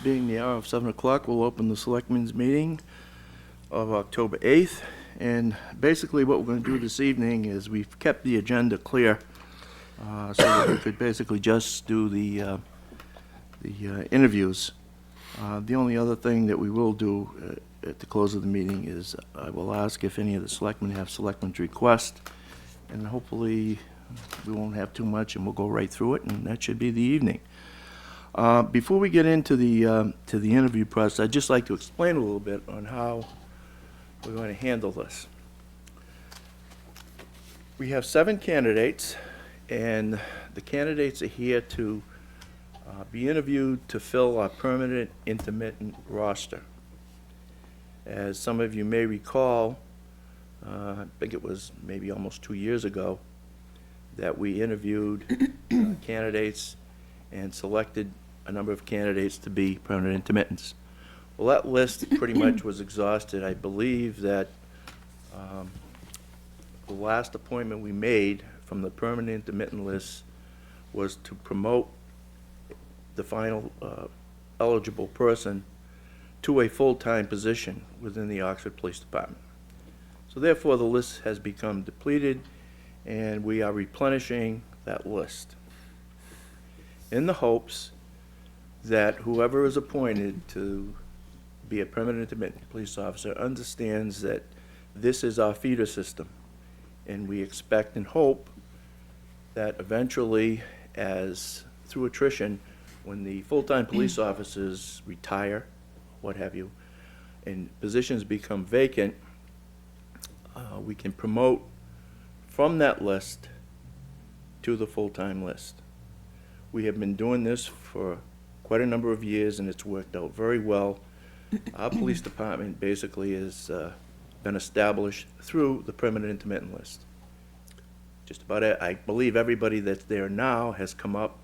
Being the hour of 7 o'clock, we'll open the Selectmen's Meeting of October 8th. And basically what we're going to do this evening is we've kept the agenda clear so that we could basically just do the interviews. The only other thing that we will do at the close of the meeting is I will ask if any of the selectmen have selectmen's requests, and hopefully we won't have too much and we'll go right through it, and that should be the evening. Before we get into the interview process, I'd just like to explain a little bit on how we're going to handle this. We have 7 candidates, and the candidates are here to be interviewed to fill our permanent intermittent roster. As some of you may recall, I think it was maybe almost 2 years ago, that we interviewed candidates and selected a number of candidates to be permanent intermittents. Well, that list pretty much was exhausted. I believe that the last appointment we made from the permanent intermittent list was to promote the final eligible person to a full-time position within the Oxford Police Department. So therefore, the list has become depleted, and we are replenishing that list in the hopes that whoever is appointed to be a permanent intermittent police officer understands that this is our feeder system, and we expect and hope that eventually, as through attrition, when the full-time police officers retire, what have you, and positions become vacant, we can promote from that list to the full-time list. We have been doing this for quite a number of years, and it's worked out very well. Our police department basically has been established through the permanent intermittent list. Just about it. I believe everybody that's there now has come up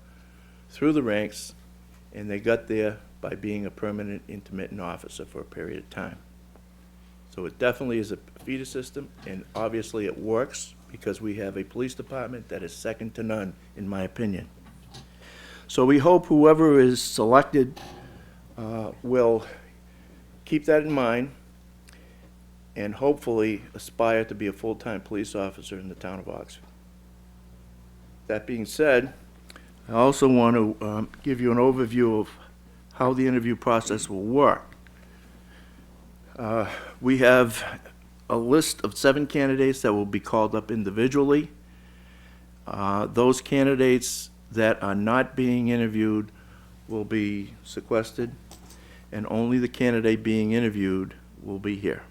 through the ranks, and they got there by being a permanent intermittent officer for a period of time. So it definitely is a feeder system, and obviously it works because we have a police department that is second to none, in my opinion. So we hope whoever is selected will keep that in mind and hopefully aspire to be a full-time police officer in the town of Oxford. That being said, I also want to give you an overview of how the interview process will work. We have a list of 7 candidates that will be called up individually. Those candidates that are not being interviewed will be sequestered, and only the candidate being interviewed will be here.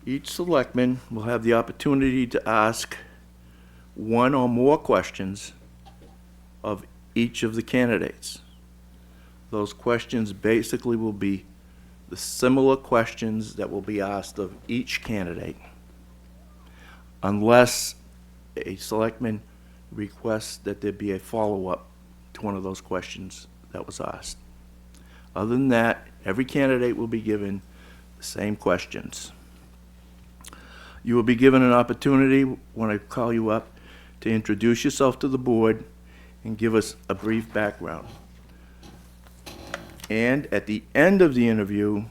Each selectman will have the opportunity to ask one or more questions of each of the candidates. Those questions basically will be the similar questions that will be asked of each candidate, unless a selectman requests that there be a follow-up to one of those questions that was asked. Other than that, every candidate will be given the same questions. You will be given an opportunity when I call you up to introduce yourself to the board and give us a brief background. And at the end of the interview,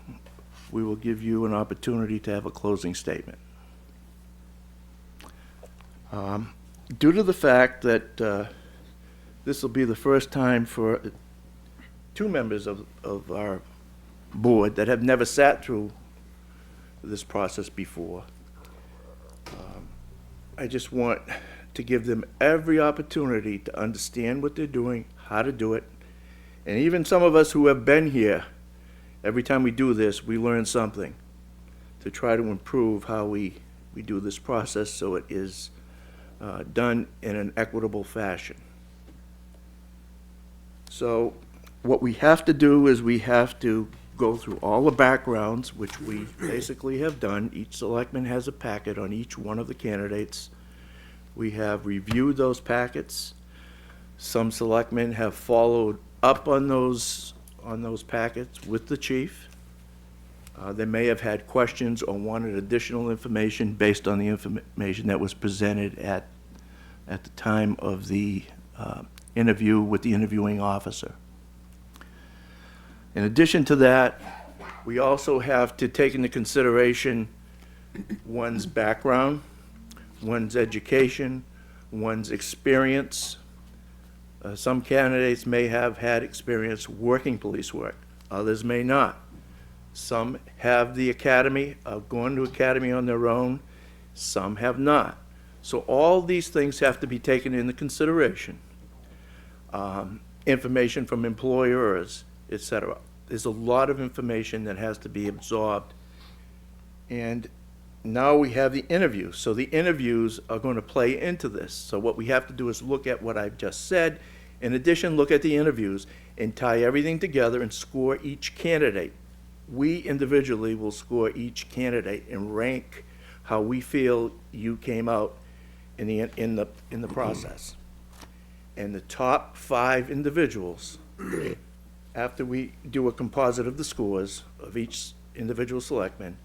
we will give you an opportunity to have a closing statement. Due to the fact that this will be the first time for 2 members of our board that have never sat through this process before, I just want to give them every opportunity to understand what they're doing, how to do it. And even some of us who have been here, every time we do this, we learn something to try to improve how we do this process so it is done in an equitable fashion. So what we have to do is we have to go through all the backgrounds, which we basically have done. Each selectman has a packet on each one of the candidates. We have reviewed those packets. Some selectmen have followed up on those packets with the chief. They may have had questions or wanted additional information based on the information that was presented at the time of the interview with the interviewing officer. In addition to that, we also have to take into consideration one's background, one's education, one's experience. Some candidates may have had experience working police work, others may not. Some have the academy, gone to academy on their own, some have not. So all these things have to be taken into consideration. Information from employers, etc. There's a lot of information that has to be absorbed. And now we have the interviews. So the interviews are going to play into this. So what we have to do is look at what I've just said. In addition, look at the interviews and tie everything together and score each candidate. We individually will score each candidate and rank how we feel you came out in the process. And the top 5 individuals, after we do a composite of the scores of each individual selectman,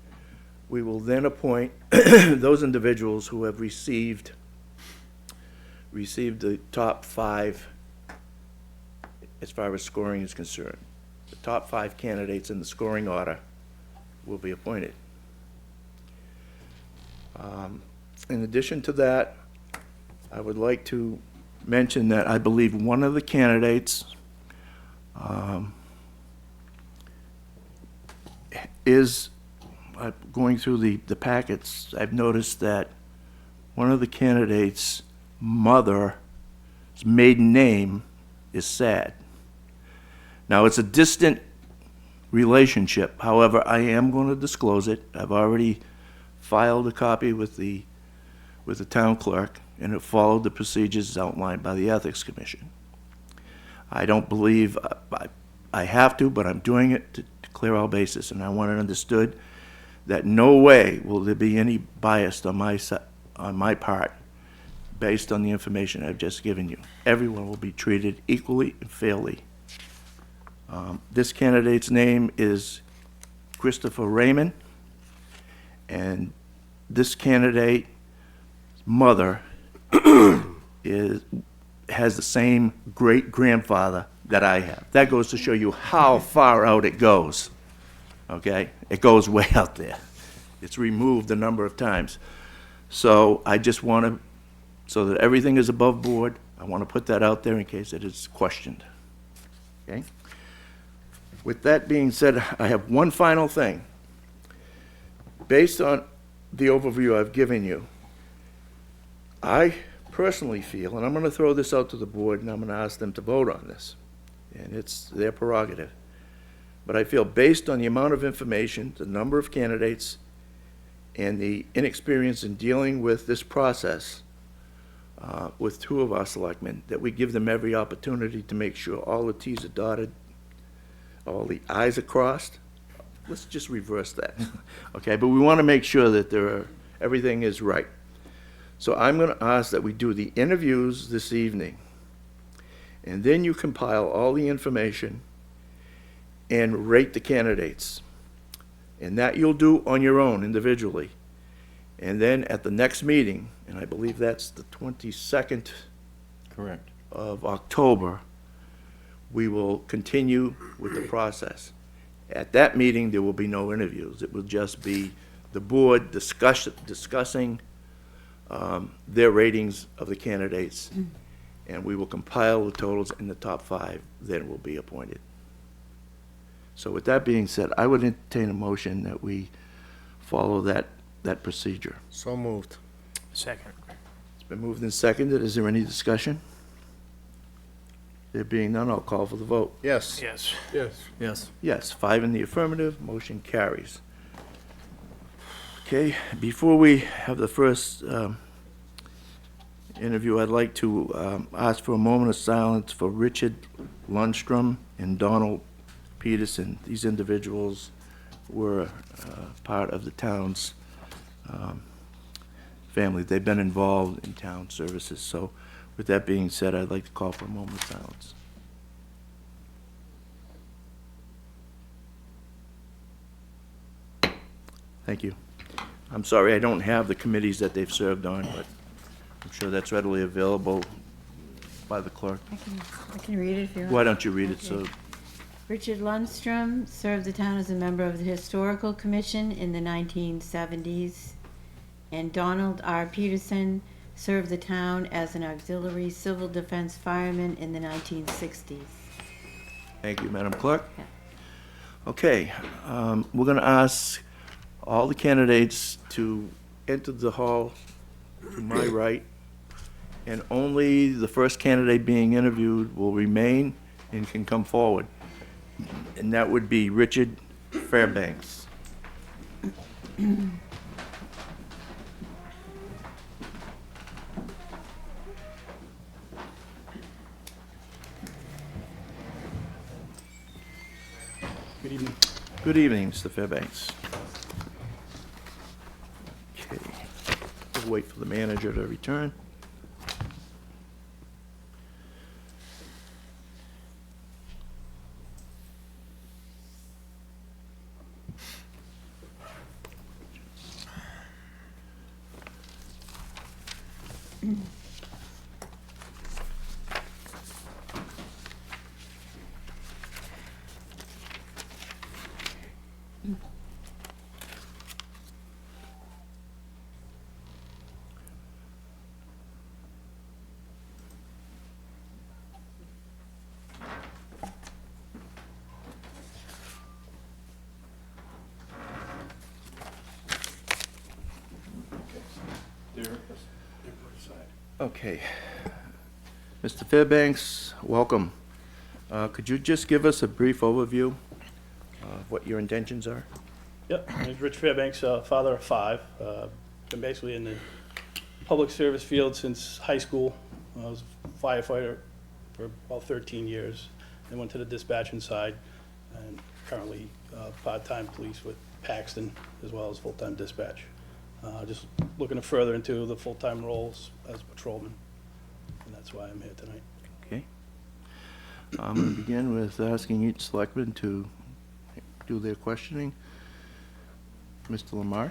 we will then appoint those individuals who have received the top 5 as far as scoring is concerned. The top 5 candidates in the scoring order will be appointed. In addition to that, I would like to mention that I believe one of the candidates is, going through the packets, I've noticed that one of the candidates' mother's maiden name is Sad. Now, it's a distant relationship. However, I am going to disclose it. I've already filed a copy with the town clerk, and it followed the procedures outlined by the Ethics Commission. I don't believe I have to, but I'm doing it to clear all bases, and I want it understood that no way will there be any bias on my part based on the information I've just given you. Everyone will be treated equally and fairly. This candidate's name is Christopher Raymond, and this candidate's mother has the same great-grandfather that I have. That goes to show you how far out it goes, okay? It goes way out there. It's removed a number of times. So I just want to, so that everything is above board, I want to put that out there in case it is questioned, okay? With that being said, I have one final thing. Based on the overview I've given you, I personally feel, and I'm going to throw this out to the board, and I'm going to ask them to vote on this, and it's their prerogative, but I feel based on the amount of information, the number of candidates, and the inexperience in dealing with this process with 2 of our selectmen, that we give them every opportunity to make sure all the T's are dotted, all the I's are crossed. Let's just reverse that, okay? But we want to make sure that everything is right. So I'm going to ask that we do the interviews this evening, and then you compile all the information and rate the candidates. And that you'll do on your own individually. And then at the next meeting, and I believe that's the 22nd Correct. of October, we will continue with the process. At that meeting, there will be no interviews. It will just be the board discussing their ratings of the candidates, and we will compile the totals in the top 5, then will be appointed. So with that being said, I would entertain a motion that we follow that procedure. So moved. Second. It's been moved and seconded. Is there any discussion? There being none, I'll call for the vote. Yes. Yes. Yes. Yes. Yes, 5 in the affirmative, motion carries. Okay, before we have the first interview, I'd like to ask for a moment of silence for Richard Lundstrom and Donald Peterson. These individuals were part of the town's family. They've been involved in town services. So with that being said, I'd like to call for a moment of silence. Thank you. I'm sorry I don't have the committees that they've served on, but I'm sure that's readily available by the clerk. I can read it if you want. Why don't you read it so Okay. Richard Lundstrom served the town as a member of the Historical Commission in the 1970s. And Donald R. Peterson served the town as an auxiliary civil defense fireman in the 1960s. Thank you, Madam Clerk. Yeah. Okay, we're going to ask all the candidates to enter the hall to my right, and only the first candidate being interviewed will remain and can come forward. And that would be Richard Fairbanks. Good evening. Good evening, Mr. Fairbanks. Okay, we'll wait for the manager to return. Okay. Mr. Fairbanks, welcome. Could you just give us a brief overview of what your intentions are? Yep, my name's Rich Fairbanks, father of five. Been basically in the public service field since high school. I was a firefighter for about 13 years. Then went to the dispatching side and currently part-time police with Paxton as well as full-time dispatch. Just looking to further into the full-time roles as a patrolman, and that's why I'm here tonight. Okay. I'm going to begin with asking each selectman to do their questioning. Mr. LaMarche?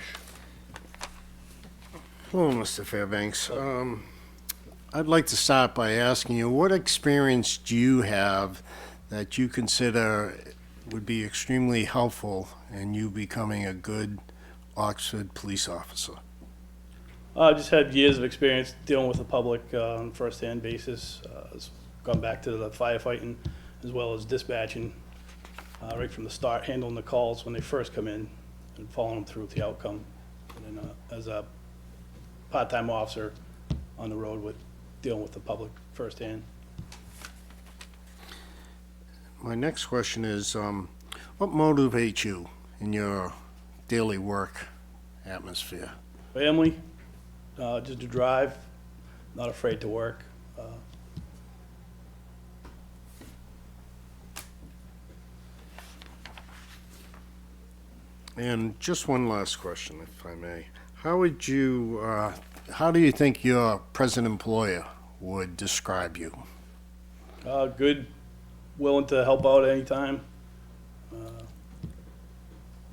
Hello, Mr. Fairbanks. I'd like to start by asking you, what experience do you have that you consider would be extremely helpful in you becoming a good Oxford police officer? I just had years of experience dealing with the public on a first-hand basis. Gone back to the firefighting as well as dispatching right from the start, handling the calls when they first come in and following them through to the outcome. And then as a part-time officer on the road with dealing with the public firsthand. My next question is, what motivates you in your daily work atmosphere? Family, just to drive, not afraid to work. And just one last question, if I may. How do you think your present employer would describe you? Good, willing to help out anytime.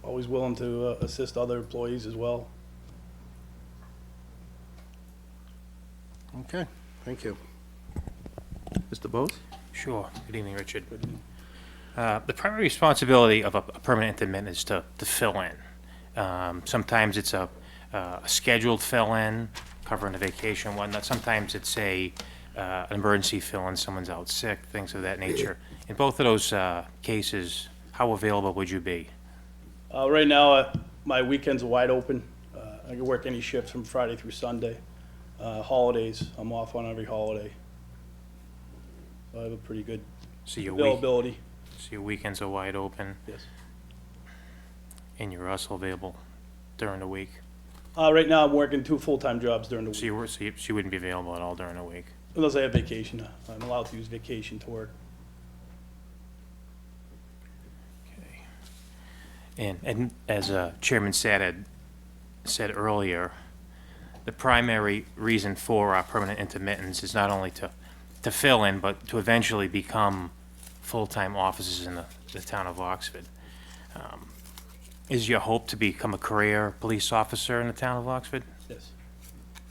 Always willing to assist other employees as well. Okay, thank you. Mr. Bose? Sure. Good evening, Richard. The primary responsibility of a permanent intermittent is to fill in. Sometimes it's a scheduled fill-in, covering a vacation and whatnot. Sometimes it's an emergency fill-in, someone's out sick, things of that nature. In both of those cases, how available would you be? Right now, my weekends are wide open. I can work any shift from Friday through Sunday. Holidays, I'm off on every holiday. So I have a pretty good So your availability. So your weekends are wide open, Yes. and you're also available during the week. Right now, I'm working 2 full-time jobs during the So week. you wouldn't be available at all during the week. Unless I have vacation. I'm allowed to use vacation to work. Okay. And as Chairman said earlier, the primary reason for our permanent intermittents is not only to fill in, but to eventually become full-time officers in the town of Oxford. Is your hope to become a career police officer in the town of Oxford? Yes.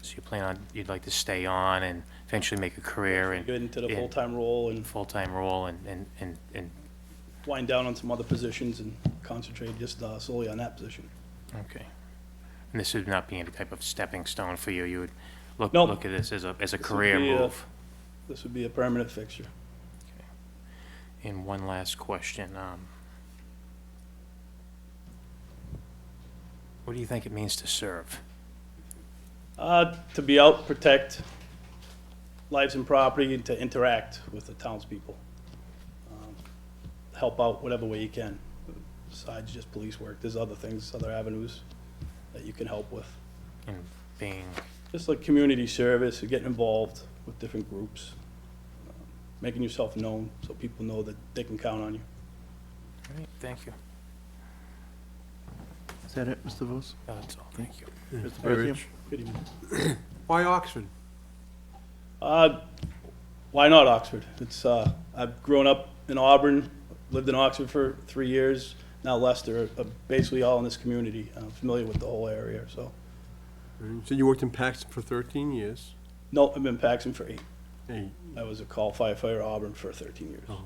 So you plan on, you'd like to stay on and eventually make a career and Get into the Yeah. full-time role and full-time role and wind down on some other positions and concentrate just solely on that position. Okay. And this would not be any type of stepping stone for you? You would Nope. look at this as a This would career be a- move? This would be a permanent fixture. And one last question. What do you think it means to serve? To be out, protect lives and property, and to interact with the townspeople. Help out whatever way you can, besides just police work. There's other things, other avenues that you can help with. In being, Just like community service, getting involved with different groups, making yourself known so people know that they can count on you. all right, thank you. Is that it, Mr. Vos? That's all, thank you. Mr. Berthium? Good evening. Why Oxford? Why not Oxford? It's, I've grown up in Auburn, lived in Oxford for 3 years, now Leicester, basically all in this community. I'm familiar with the whole area, so. You said you worked in Paxton for 13 years. No, I've been in Paxton for 8. Hey, I was a call firefighter at Auburn for 13 years. oh,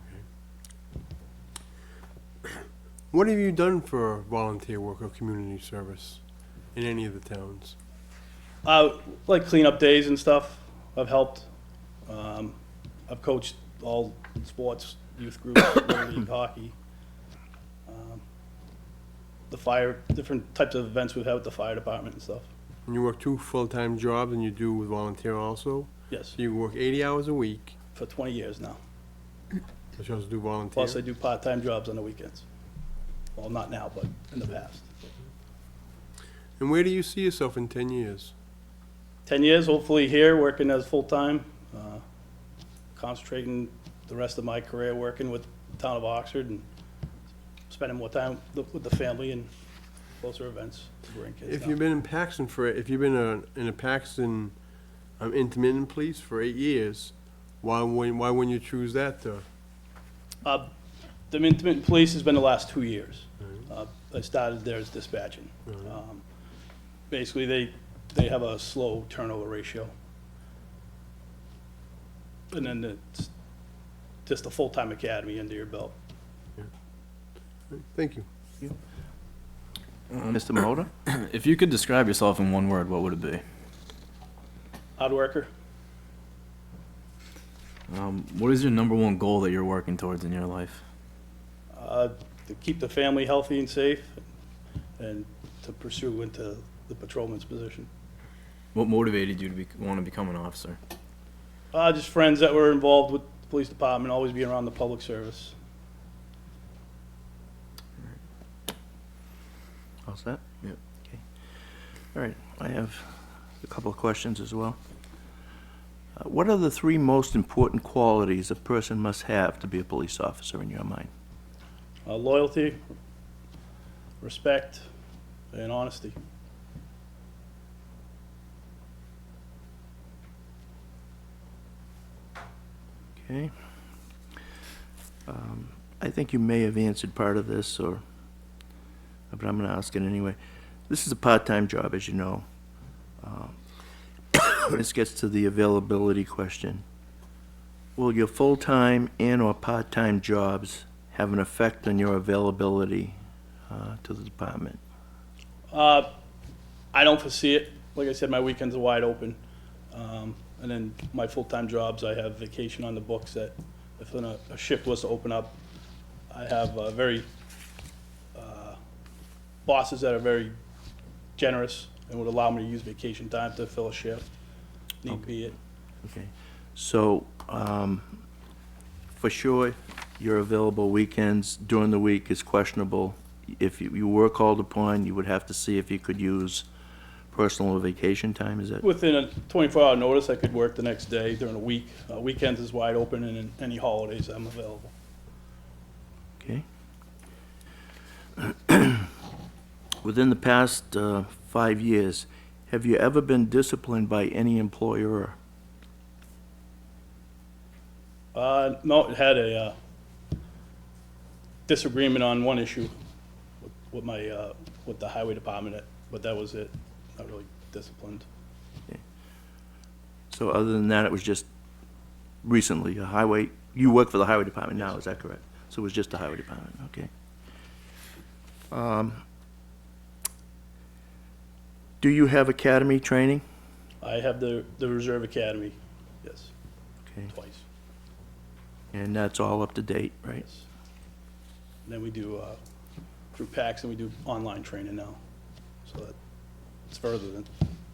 okay. What have you done for volunteer work or community service in any of the towns? Like cleanup days and stuff, I've helped. I've coached all sports, youth groups, Little League, hockey. The fire, different types of events we've had with the fire department and stuff. And you work 2 full-time jobs and you do with volunteer also? Yes, So you work 80 hours a week, for 20 years now. but you also do volunteer? Plus I do part-time jobs on the weekends. Well, not now, but in the past. And where do you see yourself in 10 years? 10 years, hopefully here, working as full-time, concentrating the rest of my career working with the town of Oxford and spending more time with the family and closer events to bring kids If down. you've been in Paxton if you've been in a Paxton intermittent police for 8 years, why wouldn't you choose that to? The intermittent police has been the last 2 years. I started there as dispatching. Basically, they have a slow turnover ratio. And then it's just a full-time academy under your belt. Thank you. Mr. Moda? If you could describe yourself in one word, what would it be? Hard worker. What is your number one goal that you're working towards in your life? To keep the family healthy and safe, and to pursue into the patrolman's position. What motivated you to want to become an officer? Just friends that were involved with the police department, always being around the public service. All set? Yep. Okay. All right, I have a couple of questions as well. What are the 3 most important qualities a person must have to be a police officer in your mind? Loyalty, respect, and honesty. Okay. I think you may have answered part of this, but I'm going to ask it anyway. This is a part-time job, as you know. This gets to the availability question. Will your full-time and/or part-time jobs have an effect on your availability to the department? I don't foresee it. Like I said, my weekends are wide open. And then my full-time jobs, I have vacation on the books that if a shift was to open up, I have bosses that are very generous and would allow me to use vacation time to fill a shift, need be it. Okay, so, for sure, your available weekends during the week is questionable. If you were called upon, you would have to see if you could use personal or vacation time, is it? Within a 24-hour notice, I could work the next day during the week. Weekends is wide open, and in any holidays, I'm available. Okay. Within the past 5 years, have you ever been disciplined by any employer? No, it had a disagreement on one issue with the highway department, but that was it. Not really disciplined. So other than that, it was just recently, you work for the highway department now, is that correct? So it was just the highway department, okay. Do you have academy training? I have the Reserve Academy, yes, Okay, twice. and that's all up to date, right? Yes. And then we do, through PAX, and we do online training now. So that it's further than,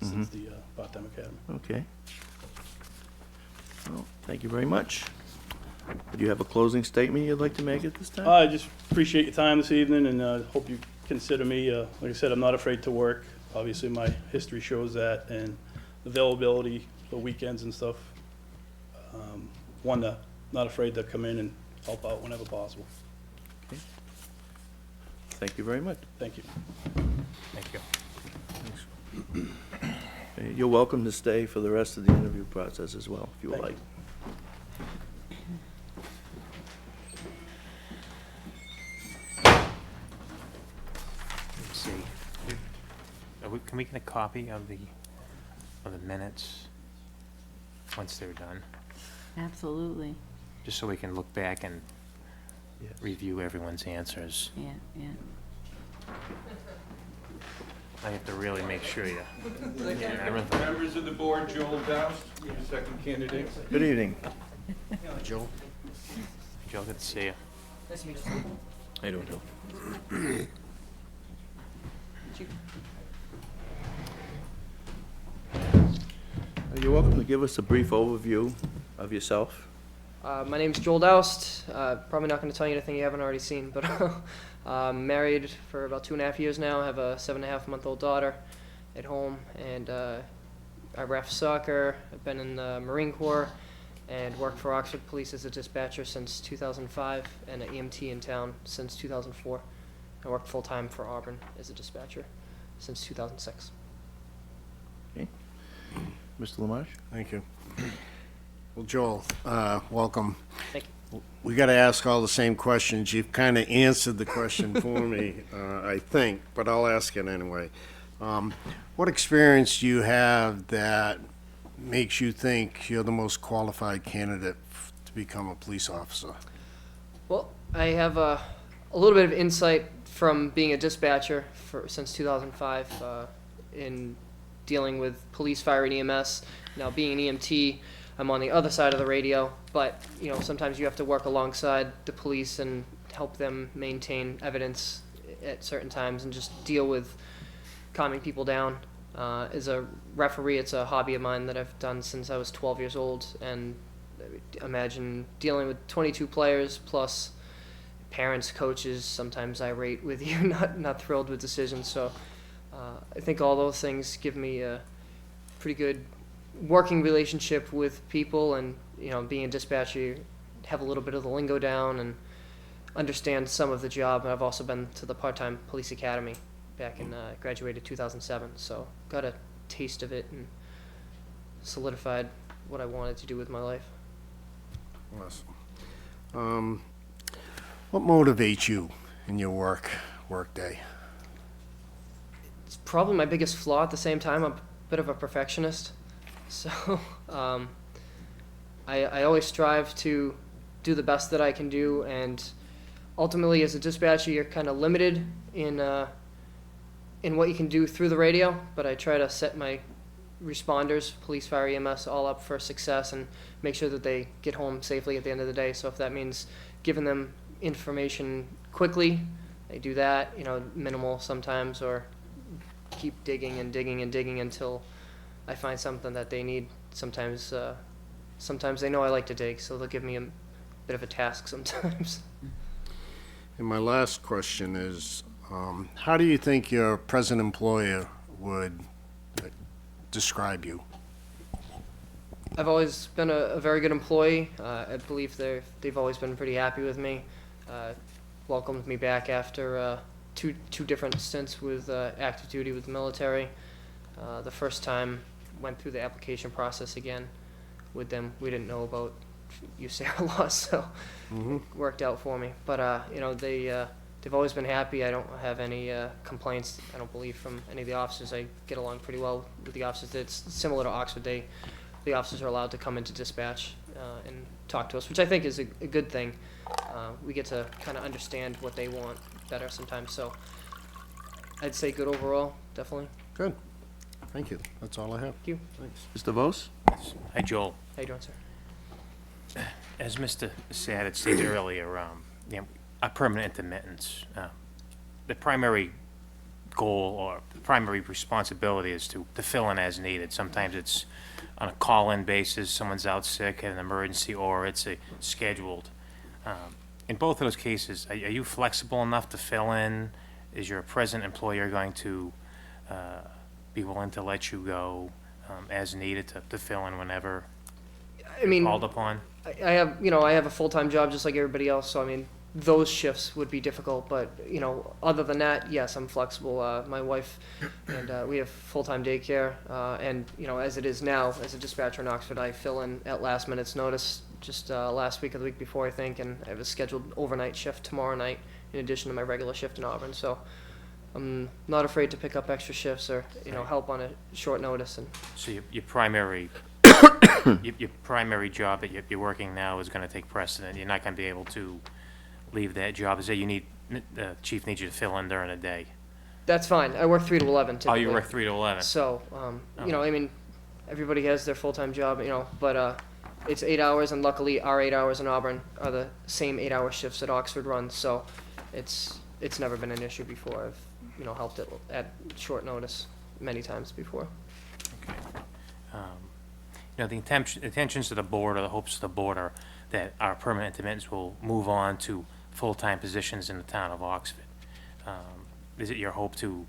since the part-time academy. Okay. Well, thank you very much. Do you have a closing statement you'd like to make at this time? I just appreciate your time this evening, and hope you consider me, like I said, I'm not afraid to work. Obviously, my history shows that, and availability for weekends and stuff. Not afraid to come in and help out whenever possible. Thank you very much. Thank you. Thank you. You're welcome to stay for the rest of the interview process as well, if you would Thank like. Let's see. Can we get a copy of the minutes once they're done? Absolutely. Just so we can look back and Yes. review everyone's answers. Yeah, yeah. I have to really make sure you. Yeah, everything. Members of the board, Joel Doust, your second candidate. Good evening. Joe? Joe, good to see you. How you doing, Joe? You're welcome to give us a brief overview of yourself. My name's Joel Doust. Probably not going to tell you anything you haven't already seen, but I'm married for about 2.5 years now. I have a 7.5-month-old daughter at home, and I ref soccer. I've been in the Marine Corps and worked for Oxford Police as a dispatcher since 2005 and an EMT in town since 2004. I worked full-time for Auburn as a dispatcher since 2006. Mr. Lamarche? Thank you. Well, Joel, welcome. Thank you. We got to ask all the same questions. You've kind of answered the question for me, I think, but I'll ask it anyway. What experience do you have that makes you think you're the most qualified candidate to become a police officer? Well, I have a little bit of insight from being a dispatcher since 2005 in dealing with police, fire, and EMS. Now, being an EMT, I'm on the other side of the radio, but sometimes you have to work alongside the police and help them maintain evidence at certain times and just deal with calming people down. As a referee, it's a hobby of mine that I've done since I was 12 years old, and imagine dealing with 22 players plus parents, coaches, sometimes irate with you, not thrilled with decisions. So I think all those things give me a pretty good working relationship with people, and being a dispatcher, you have a little bit of the lingo down and understand some of the job. I've also been to the part-time police academy back in graduated 2007, so got a taste of it and solidified what I wanted to do with my life. Awesome. What motivates you in your work day? It's probably my biggest flaw. At the same time, I'm a bit of a perfectionist, so I always strive to do the best that I can do, and ultimately as a dispatcher you're kind of limited in what you can do through the radio, but I try to set my responders, police, fire, EMS, all up for success and make sure that they get home safely at the end of the day. So if that means giving them information quickly, I do that, minimal sometimes, or keep digging and digging and digging until I find something that they need. Sometimes they know I like to dig, so they'll give me a bit of a task sometimes. And my last question is, how do you think your present employer would describe you? I've always been a very good employee. I believe they've always been pretty happy with me. Welcomed me back after two different stints with active duty with the military. The first time went through the application process again with them. We didn't know about USARA laws, so it worked out for me. But they've always been happy. I don't have any complaints, I don't believe, from any of the officers. I get along pretty well with the officers. It's similar to Oxford. The officers are allowed to come into dispatch and talk to us, which I think is a good thing. We get to kind of understand what they want better sometimes. So I'd say good overall, definitely. Good. Thank you. That's all I have. Thank you. Mr. Vos? Hi, Joel. How you doing, sir? As Mr. Sad had stated earlier, our permanent intermittents, the primary goal or the primary responsibility is to fill in as needed. Sometimes it's on a call-in basis, someone's out sick, had an emergency, or it's scheduled. In both of those cases, are you flexible enough to fill in? Is your present employer going to be willing to let you go as needed to fill in whenever I mean, called upon? I have, I have a full-time job just like everybody else, so I mean, those shifts would be difficult, but, other than that, yes, I'm flexible. My wife and we have full-time daycare, and, as it is now, as a dispatcher in Oxford, I fill in at last minute's notice, just last week or the week before, I think, and I have a scheduled overnight shift tomorrow night in addition to my regular shift in Auburn, so I'm not afraid to pick up extra shifts or, help on a short notice. And So your primary, your primary job that you're working now is gonna take precedent. You're not gonna be able to leave that job. Is that the chief needs you to fill in during the day? that's fine. I work 3 to 11 Oh, typically. you work 3 to 11? So, I mean, everybody has their full-time job, but it's 8 hours, and luckily our 8 hours in Auburn are the same 8-hour shifts that Oxford runs, so it's never been an issue before. I've, helped it at short notice many times before. Okay. The intentions of the board or the hopes of the board are that our permanent intermittents will move on to full-time positions in the town of Oxford. Is it your hope to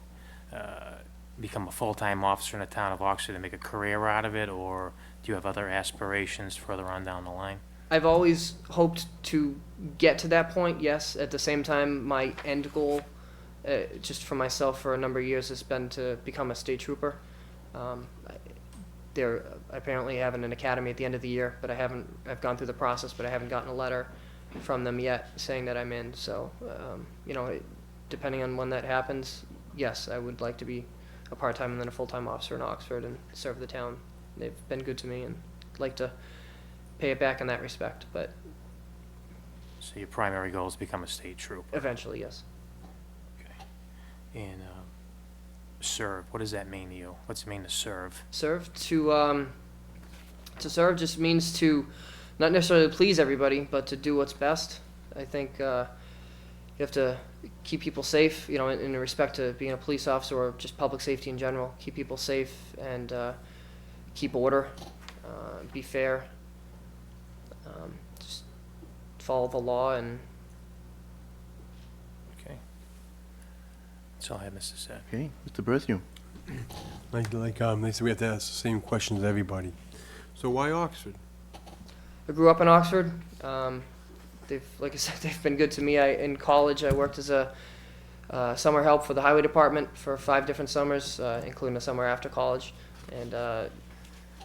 become a full-time officer in the town of Oxford and make a career out of it, or do you have other aspirations further on down the line? I've always hoped to get to that point, yes. At the same time, my end goal, just for myself for a number of years, has been to become a state trooper. They're apparently having an academy at the end of the year, but I've gone through the process, but I haven't gotten a letter from them yet saying that I'm in. So, depending on when that happens, yes, I would like to be a part-time and then a full-time officer in Oxford and serve the town. They've been good to me, and I'd like to pay it back in that respect, but So your primary goal is to become a state trooper? eventually, yes. Okay. And serve, what does that mean to you? What's it mean to serve? Serve to serve just means to not necessarily please everybody, but to do what's best. I think you have to keep people safe, in respect to being a police officer or just public safety in general. Keep people safe and keep order, be fair, just follow the law. And Okay. That's all I have, Mr. Sack. Okay, Mr. Berthew? They said we have to ask the same questions to everybody. So why Oxford? I grew up in Oxford. Like I said, they've been good to me. In college, I worked as a summer help for the highway department for 5 different summers, including the summer after college, and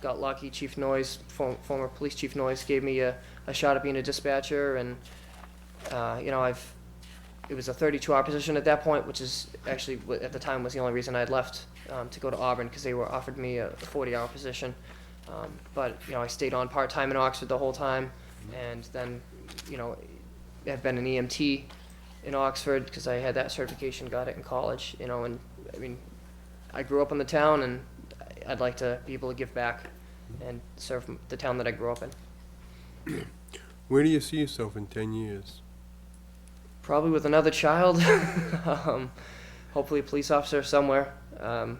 got lucky. Chief Noyes, former police chief Noyes, gave me a shot at being a dispatcher, and it was a 32-hour position at that point, which is actually at the time was the only reason I had left to go to Auburn, because they offered me a 40-hour position. But I stayed on part-time in Oxford the whole time, and then I've been an EMT in Oxford because I had that certification, got it in college, and I mean, I grew up in the town, and I'd like to be able to give back and serve the town that I grew up in. Where do you see yourself in 10 years? Probably with another child, hopefully a police officer somewhere. I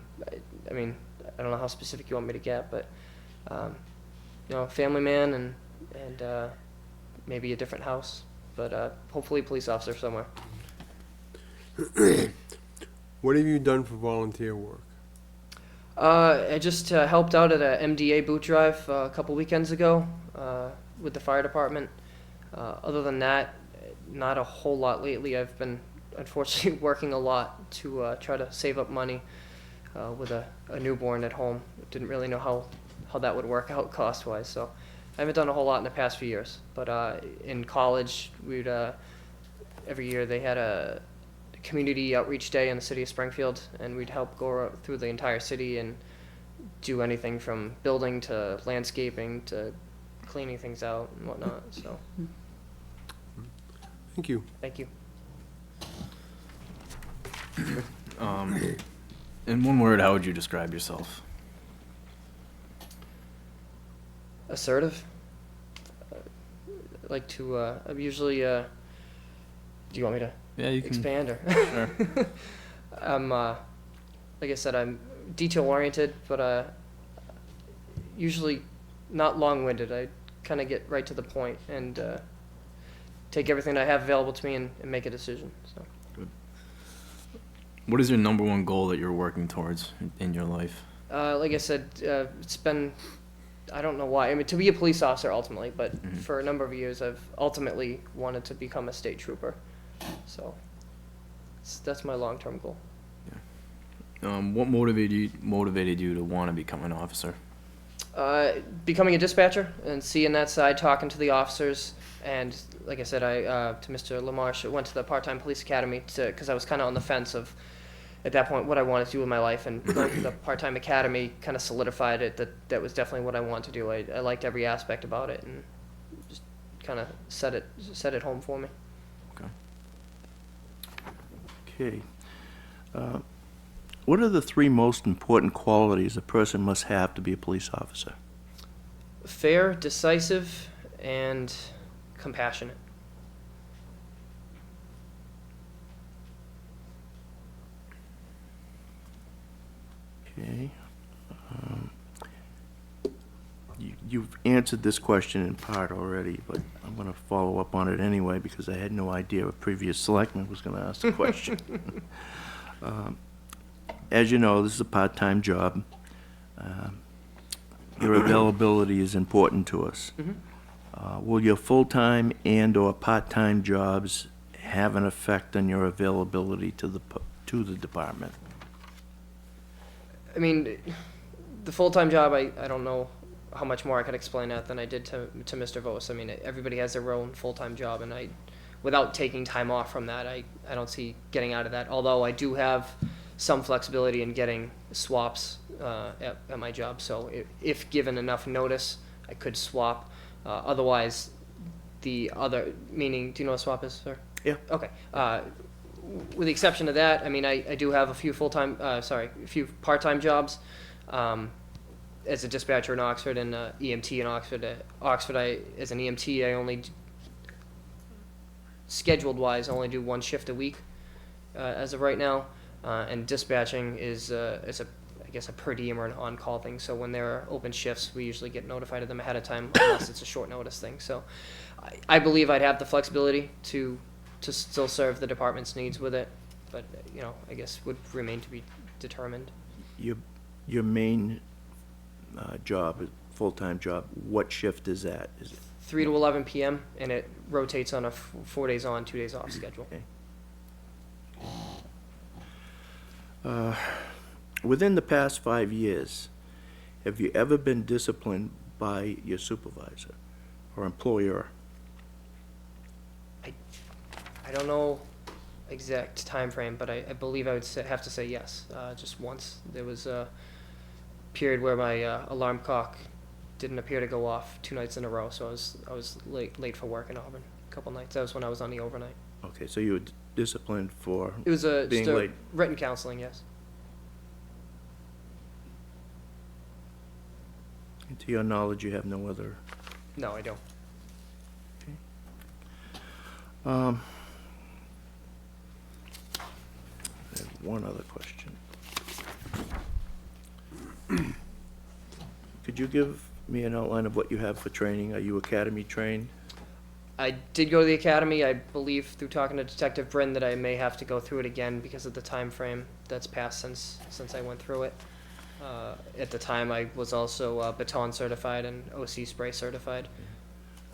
mean, I don't know how specific you want me to get, but family man and maybe a different house, but hopefully a police officer somewhere. What have you done for volunteer work? I just helped out at a MDA boot drive a couple weekends ago with the fire department. Other than that, not a whole lot lately. I've been unfortunately working a lot to try to save up money with a newborn at home. Didn't really know how that would work out cost-wise, so I haven't done a whole lot in the past few years. But in college, we'd every year they had a community outreach day in the city of Springfield, and we'd help go through the entire city and do anything from building to landscaping to cleaning things out and whatnot. So Thank you. Thank you. In one word, how would you describe yourself? Assertive. I like to, I'm usually, do you want me to Yeah, you can. expand or? Sure. I'm, like I said, I'm detail oriented, but usually not long winded. I kind of get right to the point and take everything I have available to me and make a decision. So What is your number one goal that you're working towards in your life? like I said, it's been, I don't know why. I mean, to be a police officer ultimately, but for a number of years, I've ultimately wanted to become a state trooper. So that's my long term goal. What motivated you to want to become an officer? Becoming a dispatcher and seeing that side, talking to the officers, and like I said, I to Mr. LaMarche went to the part-time police academy because I was kind of on the fence of, at that point, what I wanted to do with my life, and going to the part-time academy kind of solidified it that was definitely what I wanted to do. I liked every aspect about it, and just kind of set it home for me. Okay. What are the three most important qualities a person must have to be a police officer? Fair, decisive, and compassionate. Okay. You've answered this question in part already, but I'm going to follow up on it anyway because I had no idea a previous selectman was going to ask the question. As you know, this is a part-time job. Your availability is important to us. Will your full-time and/or part-time jobs have an effect on your availability to the department? I mean, the full-time job, I don't know how much more I could explain that than I did to Mr. Vos. I mean, everybody has their own full-time job, and without taking time off from that, I don't see getting out of that. Although I do have some flexibility in getting swaps at my job. So if given enough notice, I could swap. Otherwise, the other, meaning, do you know what a swap is, sir? Yeah. Okay. With the exception of that, I mean, I do have a few a few part-time jobs. As a dispatcher in Oxford and EMT in Oxford. As an EMT, I only, scheduled-wise, I only do one shift a week as of right now. And dispatching is I guess a per diem or an on-call thing. So when there are open shifts, we usually get notified of them ahead of time, unless it's a short notice thing. So I believe I'd have the flexibility to still serve the department's needs with it, but I guess would remain to be determined. Your main job, full-time job, what shift is that? Is it 3 to 11 p.m. and it rotates on a 4 days on, 2 days off schedule. okay? Within the past 5 years, have you ever been disciplined by your supervisor or employer? I don't know exact time frame, but I believe I would have to say yes. Just once. There was a period where my alarm clock didn't appear to go off 2 nights in a row, so I was late for work in Auburn a couple nights. That was when I was on the overnight. Okay, so you were disciplined for It was being just late. written counseling, yes. And to your knowledge, you have no other. No, I don't. I have one other question. Could you give me an outline of what you have for training? Are you academy trained? I did go to the academy. I believe through talking to Detective Bryn that I may have to go through it again because of the time frame that's passed since I went through it. At the time, I was also baton certified and OC spray certified.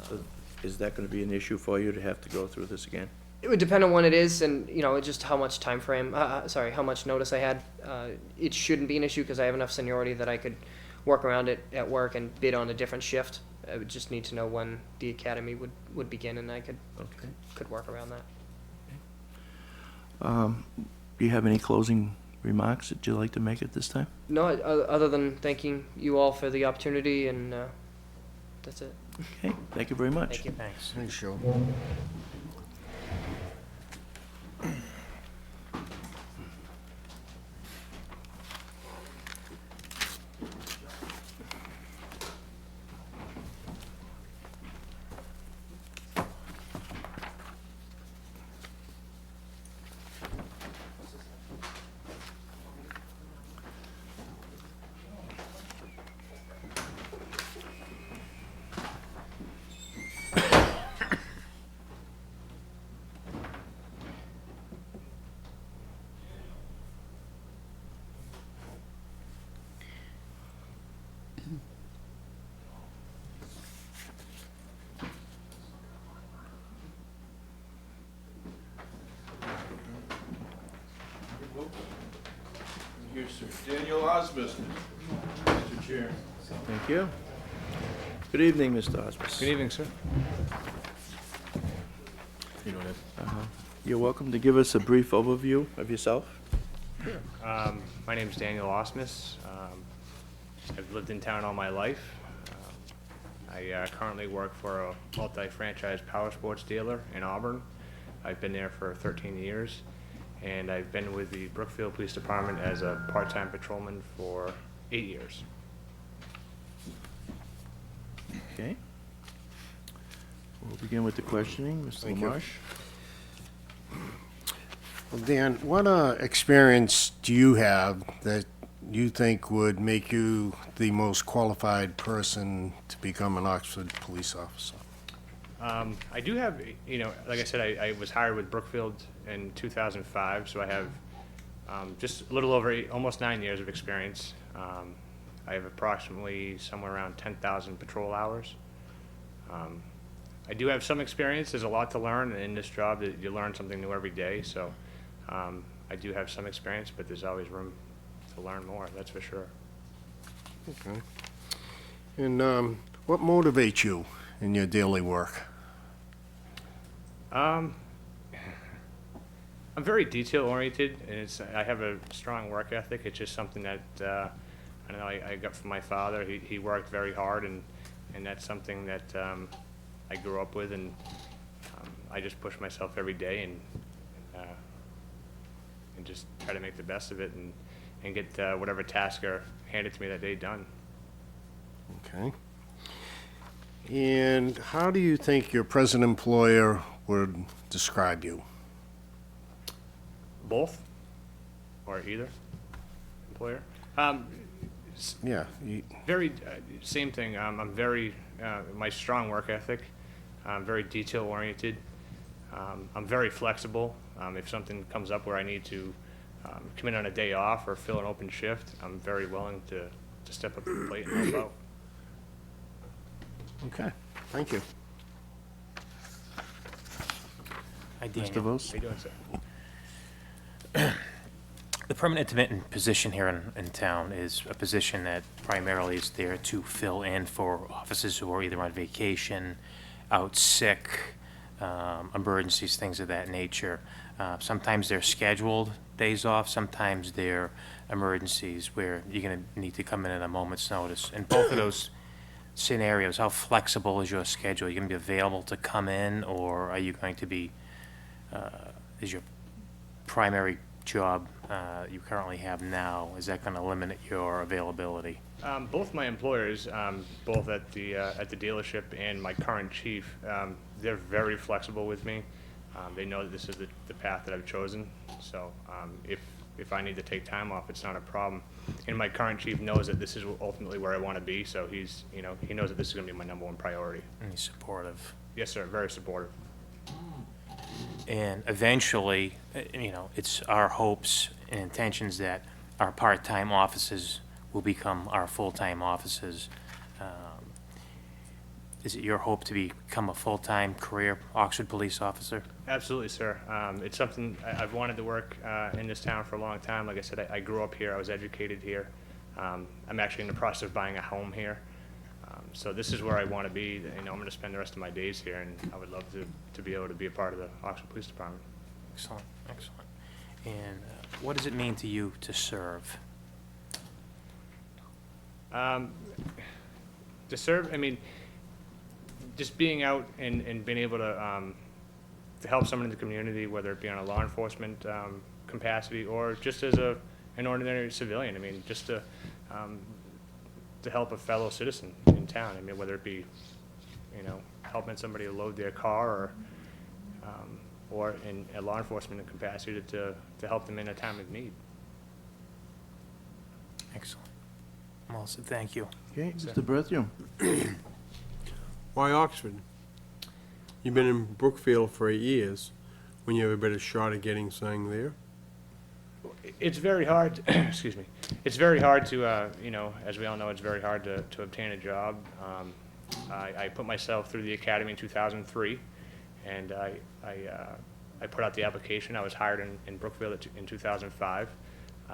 So is that going to be an issue for you to have to go through this again? It would depend on when it is, and just how much time frame. How much notice I had. It shouldn't be an issue because I have enough seniority that I could work around it at work and bid on a different shift. I would just need to know when the academy would begin, and I could work around that. Do you have any closing remarks that you'd like to make at this time? No, other than thanking you all for the opportunity, and that's it. Okay, thank you very much. Thank you. Thanks. Thanks, Joe. Daniel Osmus, Mr. Chair. Thank you. Good evening, Mr. Osmus. Good evening, sir. You know what You're welcome to give us a brief overview of yourself. My name's Daniel Osmus. I've lived in town all my life. I currently work for a multi-franchise power sports dealer in Auburn. I've been there for 13 years, and I've been with the Brookfield Police Department as a part-time patrolman for 8 years. Okay. We'll begin with the questioning. Mr. Thank you. Lamarche? Well, Dan, what experience do you have that you think would make you the most qualified person to become an Oxford police officer? I do have, like I said, I was hired with Brookfield in 2005, so I have just a little over almost 9 years of experience. I have approximately somewhere around 10,000 patrol hours. I do have some experience. There's a lot to learn, and in this job, you learn something new every day. So I do have some experience, but there's always room to learn more, that's for sure. Okay. And what motivates you in your daily work? I'm very detail-oriented, and I have a strong work ethic. It's just something that I don't know, I got from my father. He worked very hard, and that's something that I grew up with, and I just push myself every day and just try to make the best of it and get whatever tasks are handed to me that day done. Okay. And how do you think your present employer would describe you? Both, or either employer. Yeah. Very, same thing. I'm very, my strong work ethic. I'm very detail oriented. I'm very flexible. If something comes up where I need to come in on a day off or fill an open shift, I'm very willing to step up to the plate and help out. Okay. Thank you. Hi, Daniel. Mr. Vos? How you doing, sir? The permanent intermittent position here in town is a position that primarily is there to fill in for officers who are either on vacation, out sick, emergencies, things of that nature. Sometimes they're scheduled days off, sometimes they're emergencies where you're going to need to come in at a moment's notice. In both of those scenarios, how flexible is your schedule? Are you going to be available to come in, or are you going to be, is your primary job you currently have now, is that going to limit your availability? Both my employers, both at the dealership and my current chief, they're very flexible with me. They know that this is the path that I've chosen. So if I need to take time off, it's not a problem. And my current chief knows that this is ultimately where I want to be. So he knows that this is going to be my #1 priority. And he's supportive. Yes, sir. Very supportive. And eventually, it's our hopes and intentions that our part-time officers will become our full-time officers. Is it your hope to become a full-time career Oxford police officer? Absolutely, sir. It's something I've wanted to work in this town for a long time. Like I said, I grew up here. I was educated here. I'm actually in the process of buying a home here. So this is where I want to be. I'm going to spend the rest of my days here, and I would love to be able to be a part of the Oxford Police Department. Excellent, excellent. And what does it mean to you to serve? To serve, I mean, just being out and being able to help someone in the community, whether it be on a law enforcement capacity or just as an ordinary civilian. I mean, just to help a fellow citizen in town. I mean, whether it be, helping somebody load their car or in a law enforcement capacity to help them in a time of need. Excellent. Well, so thank you. Okay, Mr. Berthium? Why Oxford? You've been in Brookfield for 8 years. When you have a better shot at getting something there? It's very hard, excuse me, it's very hard to, as we all know, it's very hard to obtain a job. I put myself through the academy in 2003, and I put out the application. I was hired in Brookfield in 2005.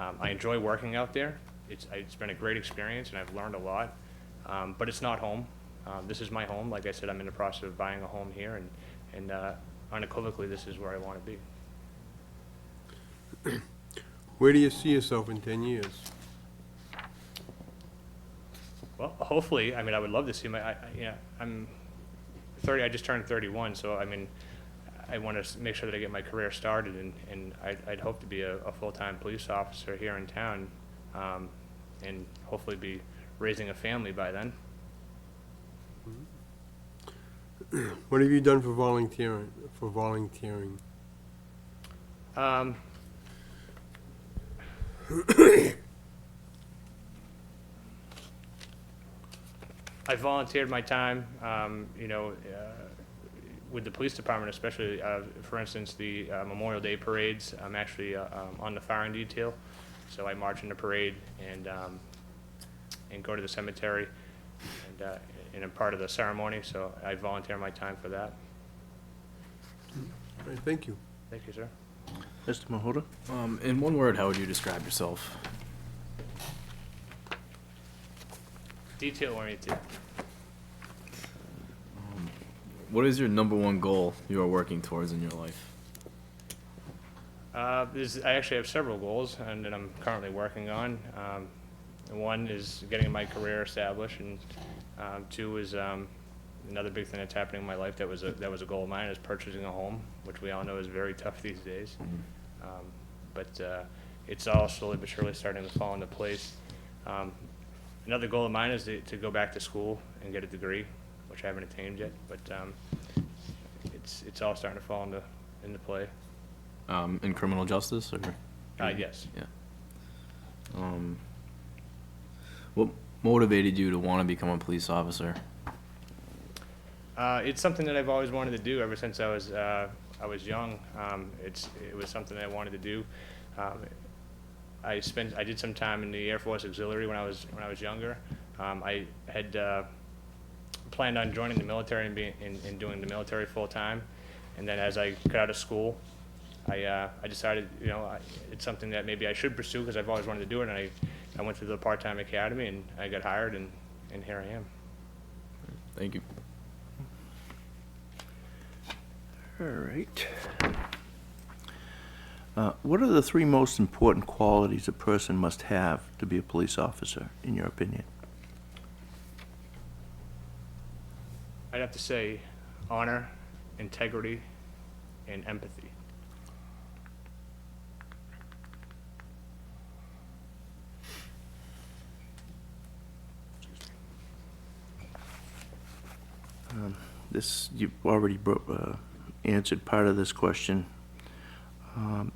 I enjoy working out there. It's been a great experience, and I've learned a lot. But it's not home. This is my home. Like I said, I'm in the process of buying a home here, and unequivocally, this is where I want to be. Where do you see yourself in 10 years? Well, hopefully, I mean, I would love to see I'm 30, I just turned 31, so I mean, I want to make sure that I get my career started, and I'd hope to be a full-time police officer here in town, and hopefully be raising a family by then. What have you done for volunteering? I volunteered my time, with the police department, especially, for instance, the Memorial Day parades. I'm actually on the firing detail, so I march in the parade and go to the cemetery, and I'm part of the ceremony, so I volunteer my time for that. All right, thank you. Thank you, sir. Mr. Mahoda? In one word, how would you describe yourself? Detail-oriented. What is your number one goal you are working towards in your life? I actually have several goals, and that I'm currently working on. One is getting my career established, and two is another big thing that's happening in my life that was a goal of mine, is purchasing a home, which we all know is very tough these days. But it's all slowly but surely starting to fall into place. Another goal of mine is to go back to school and get a degree, which I haven't attained yet, but it's all starting to fall into play. In criminal justice, or? Yes. Yeah. What motivated you to want to become a police officer? It's something that I've always wanted to do ever since I was young. It was something that I wanted to do. I did some time in the Air Force Auxiliary when I was younger. I had planned on joining the military and doing the military full time, and then as I got out of school, I decided, it's something that maybe I should pursue because I've always wanted to do it, and I went through the part-time academy and I got hired, and here I am. Thank you. All right. What are the three most important qualities a person must have to be a police officer, in your opinion? I'd have to say honor, integrity, and empathy. You've already answered part of this question.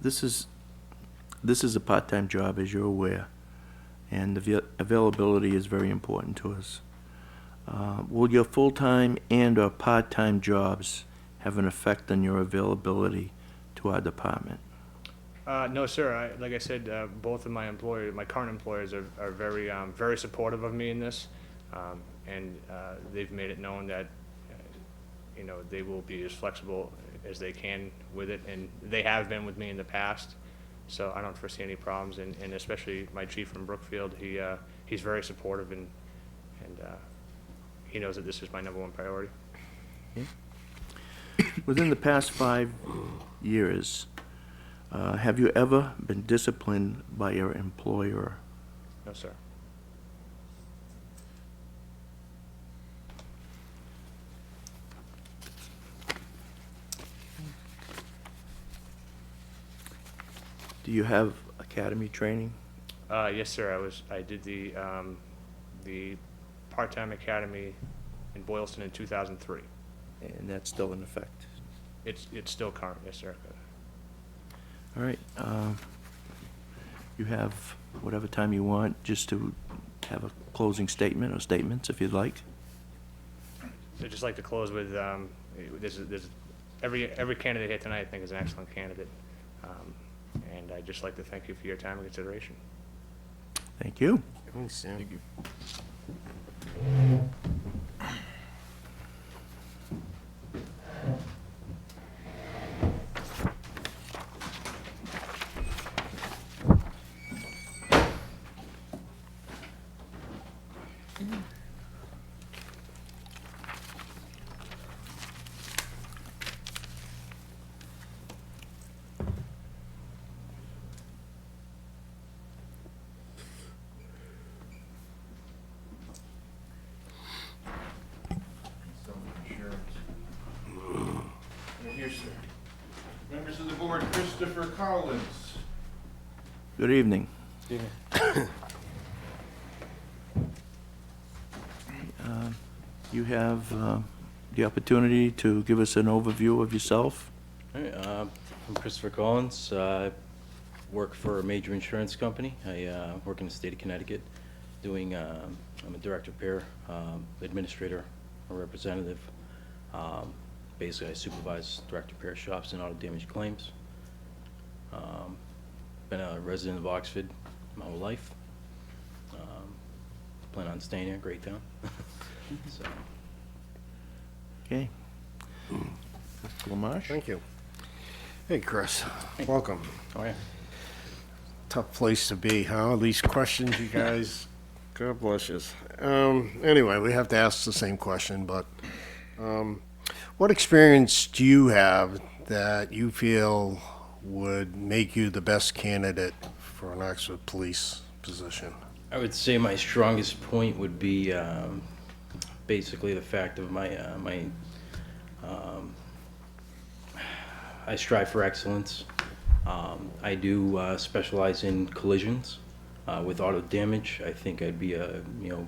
This is a part-time job, as you're aware, and the availability is very important to us. Will your full-time and/or part-time jobs have an effect on your availability to our department? No, sir. Like I said, both of my current employers are very supportive of me in this, and they've made it known that they will be as flexible as they can with it, and they have been with me in the past. So I don't foresee any problems, and especially my chief from Brookfield, he's very supportive, and he knows that this is my number one priority. Within the past 5 years, have you ever been disciplined by your employer? No, sir. Do you have academy training? Yes, sir. I did the part-time academy in Boylston in 2003. And that's still in effect? It's still current, yes, sir. All right. You have whatever time you want just to have a closing statement or statements, if you'd like. I'd just like to close with, every candidate here tonight, I think, is an excellent candidate. And I'd just like to thank you for your time and consideration. Thank you. Thanks, Sam. Thank you. Stewart Christopher Collins. Good evening. You have the opportunity to give us an overview of yourself. All right, I'm Christopher Collins. I work for a major insurance company. I work in the state of Connecticut doing, I'm a director of repair, administrator, a representative. Basically, I supervise direct repair shops and auto damage claims. Been a resident of Oxford my whole life. Plan on staying here, great town. So, Okay. Mr. Lamarche? Thank you. Hey, Chris, welcome. oh yeah. Tough place to be, huh? All these questions, you guys. God bless you. Anyway, we have to ask the same question, but what experience do you have that you feel would make you the best candidate for an Oxford police position? I would say my strongest point would be basically the fact of I strive for excellence. I do specialize in collisions with auto damage. I think I'd be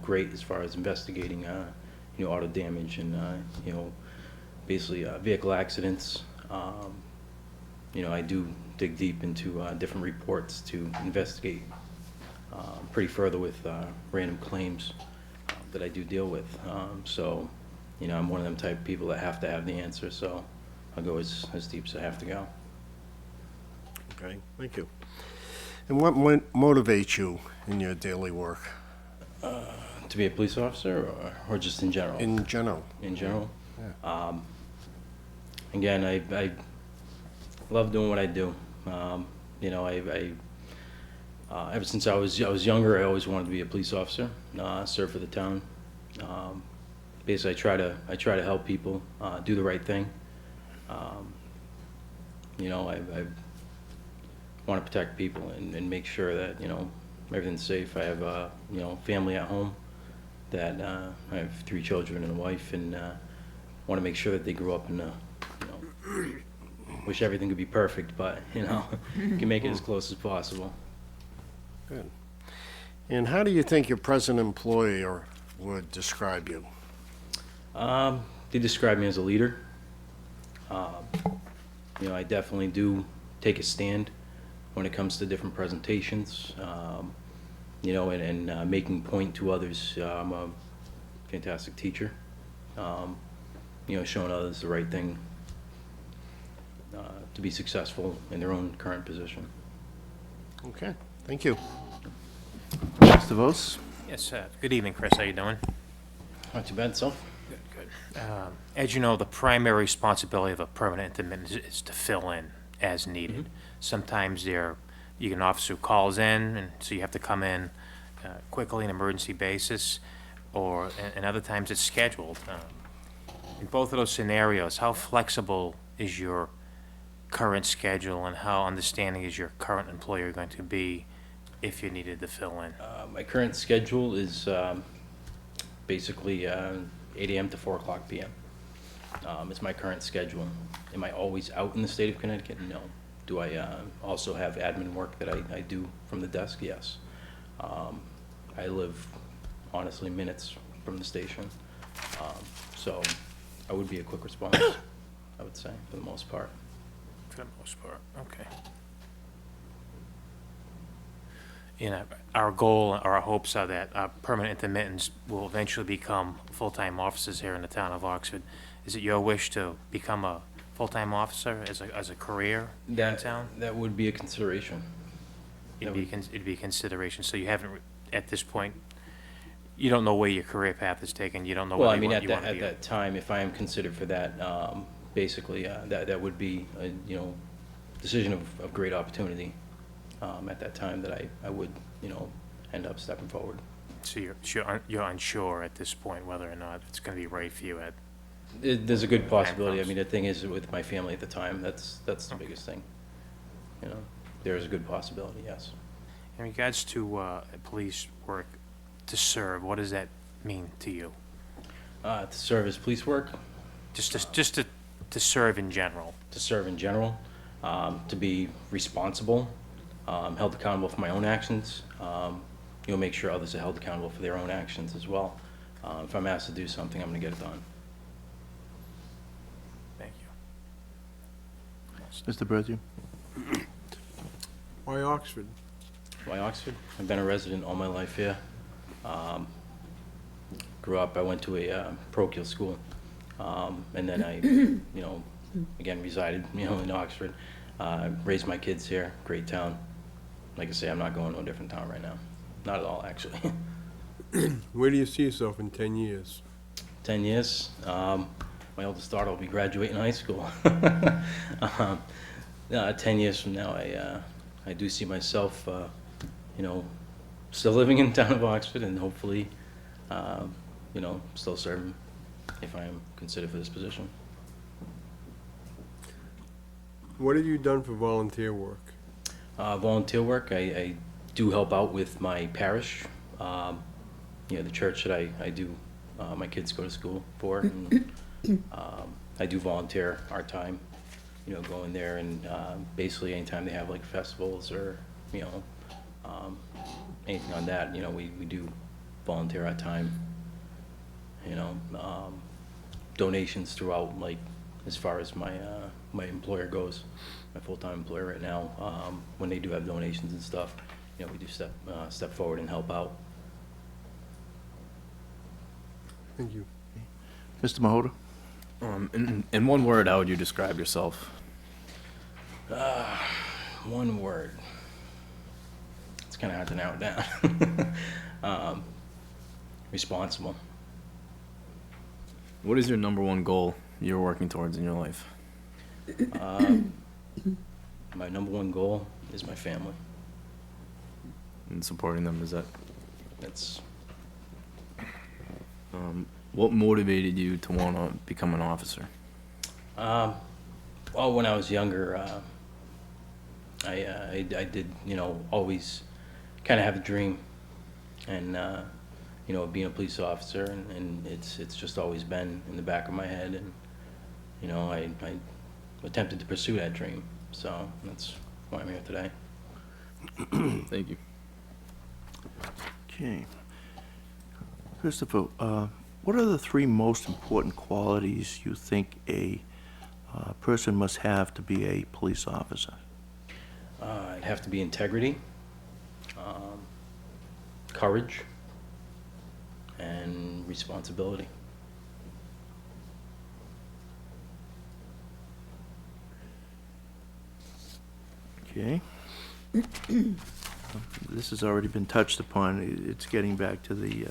great as far as investigating auto damage and basically vehicle accidents. I do dig deep into different reports to investigate pretty further with random claims that I do deal with. So, I'm one of them type of people that have to have the answer, so I'll go as deep as I have to go. Okay, thank you. And what motivates you in your daily work? To be a police officer or just in general? In general. In general? Yeah. Again, I love doing what I do. Ever since I was younger, I always wanted to be a police officer, serve for the town. Basically, I try to help people do the right thing. I want to protect people and make sure that everything's safe. I have family at home. That I have 3 children and a wife, and want to make sure that they grow up in wish everything could be perfect, but can make it as close as possible. Good. And how do you think your present employer would describe you? They describe me as a leader. I definitely do take a stand when it comes to different presentations, and making point to others. I'm a fantastic teacher, showing others the right thing to be successful in their own current position. Okay, thank you. Mr. Vos? Yes, good evening, Chris. How you doing? Not too bad, self? Good. As you know, the primary responsibility of a permanent intermittent is to fill in as needed. Sometimes you get an officer who calls in, and so you have to come in quickly, an emergency basis, and other times it's scheduled. In both of those scenarios, how flexible is your current schedule, and how understanding is your current employer going to be if you needed to fill in? My current schedule is basically 8 a.m. to 4 o'clock p.m. It's my current schedule. Am I always out in the state of Connecticut? No. Do I also have admin work that I do from the desk? Yes. I live, honestly, minutes from the station. So I would be a quick response, I would say, for the most part. For the most part, okay. Our goal or our hopes are that permanent intermittents will eventually become full-time officers here in the town of Oxford. Is it your wish to become a full-time officer as a career in town? That would be a consideration. It'd be a consideration. So you haven't, at this point, you don't know where your career path is taken. You don't know. Well, whether I mean, you at want to be that time, if I am considered for that, basically, that would be a decision of great opportunity. At that time, that I would end up stepping forward. So you're unsure at this point whether or not it's going to be right for you at. There's a good possibility. I mean, the thing is, with my family at the time, that's the biggest thing. There is a good possibility, yes. In regards to police work, to serve, what does that mean to you? To serve as police work, Just to serve in general. to serve in general. to be responsible, held accountable for my own actions, make sure others are held accountable for their own actions as well. If I'm asked to do something, I'm gonna get it done. Thank you. Mr. Berthew? Why Oxford? Why Oxford? I've been a resident all my life here. Grew up, I went to a parochial school, and then I, again resided, in Oxford. Raised my kids here, great town. Like I say, I'm not going to a different town right now. Not at all, actually. Where do you see yourself in 10 years? 10 years. My oldest daughter will be graduating high school. 10 years from now, I do see myself, still living in the town of Oxford and hopefully, still serving if I am considered for this position. What have you done for volunteer work? Volunteer work, I do help out with my parish, the church that I do, my kids go to school for. And, I do volunteer our time, going there and basically anytime they have like festivals or, anything on that, we do volunteer our time. Donations throughout, like as far as my my employer goes, my full-time employer right now, when they do have donations and stuff, we do step forward and help out. Thank you. Mr. Mahota? In one word, how would you describe yourself? One word. It's kind of hard to narrow it down. Responsible. What is your number one goal you're working towards in your life? My number one goal is my family. And supporting them, is that? That's What motivated you to want to become an officer? well, when I was younger, I did, always kind of have a dream, and being a police officer, and it's just always been in the back of my head, and I attempted to pursue that dream, so that's why I'm here today. Thank you. Okay. Christopher, what are the three most important qualities you think a person must have to be a police officer? It'd have to be integrity, courage, and responsibility. Okay. This has already been touched upon. It's getting back to the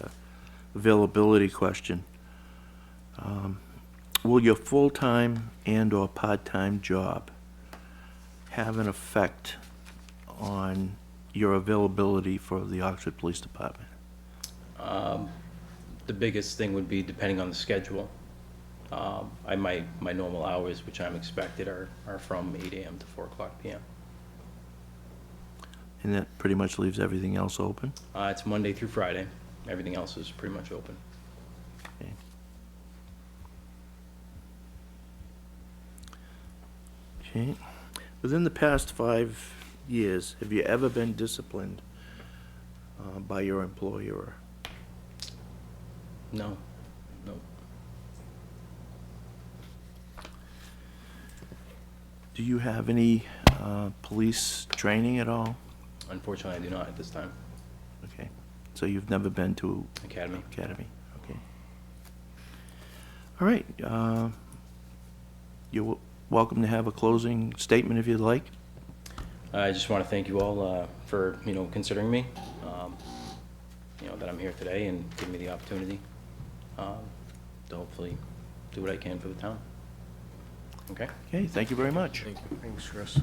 availability question. Will your full-time and/or part-time job have an effect on your availability for the Oxford Police Department? The biggest thing would be depending on the schedule. My normal hours, which I'm expected, are from 8 a.m. to 4 o'clock p.m. And that pretty much leaves everything else open? It's Monday through Friday. Everything else is pretty much open. Okay. Okay. Within the past 5 years, have you ever been disciplined by your employer? No, no. Do you have any police training at all? Unfortunately, I do not at this time. Okay. So you've never been to Academy. Academy? Okay. All right. You're welcome to have a closing statement if you'd like. I just want to thank you all for considering me. That I'm here today and giving me the opportunity to hopefully do what I can for the town. Okay. Okay, thank you very much. Thank you. Thanks, Chris.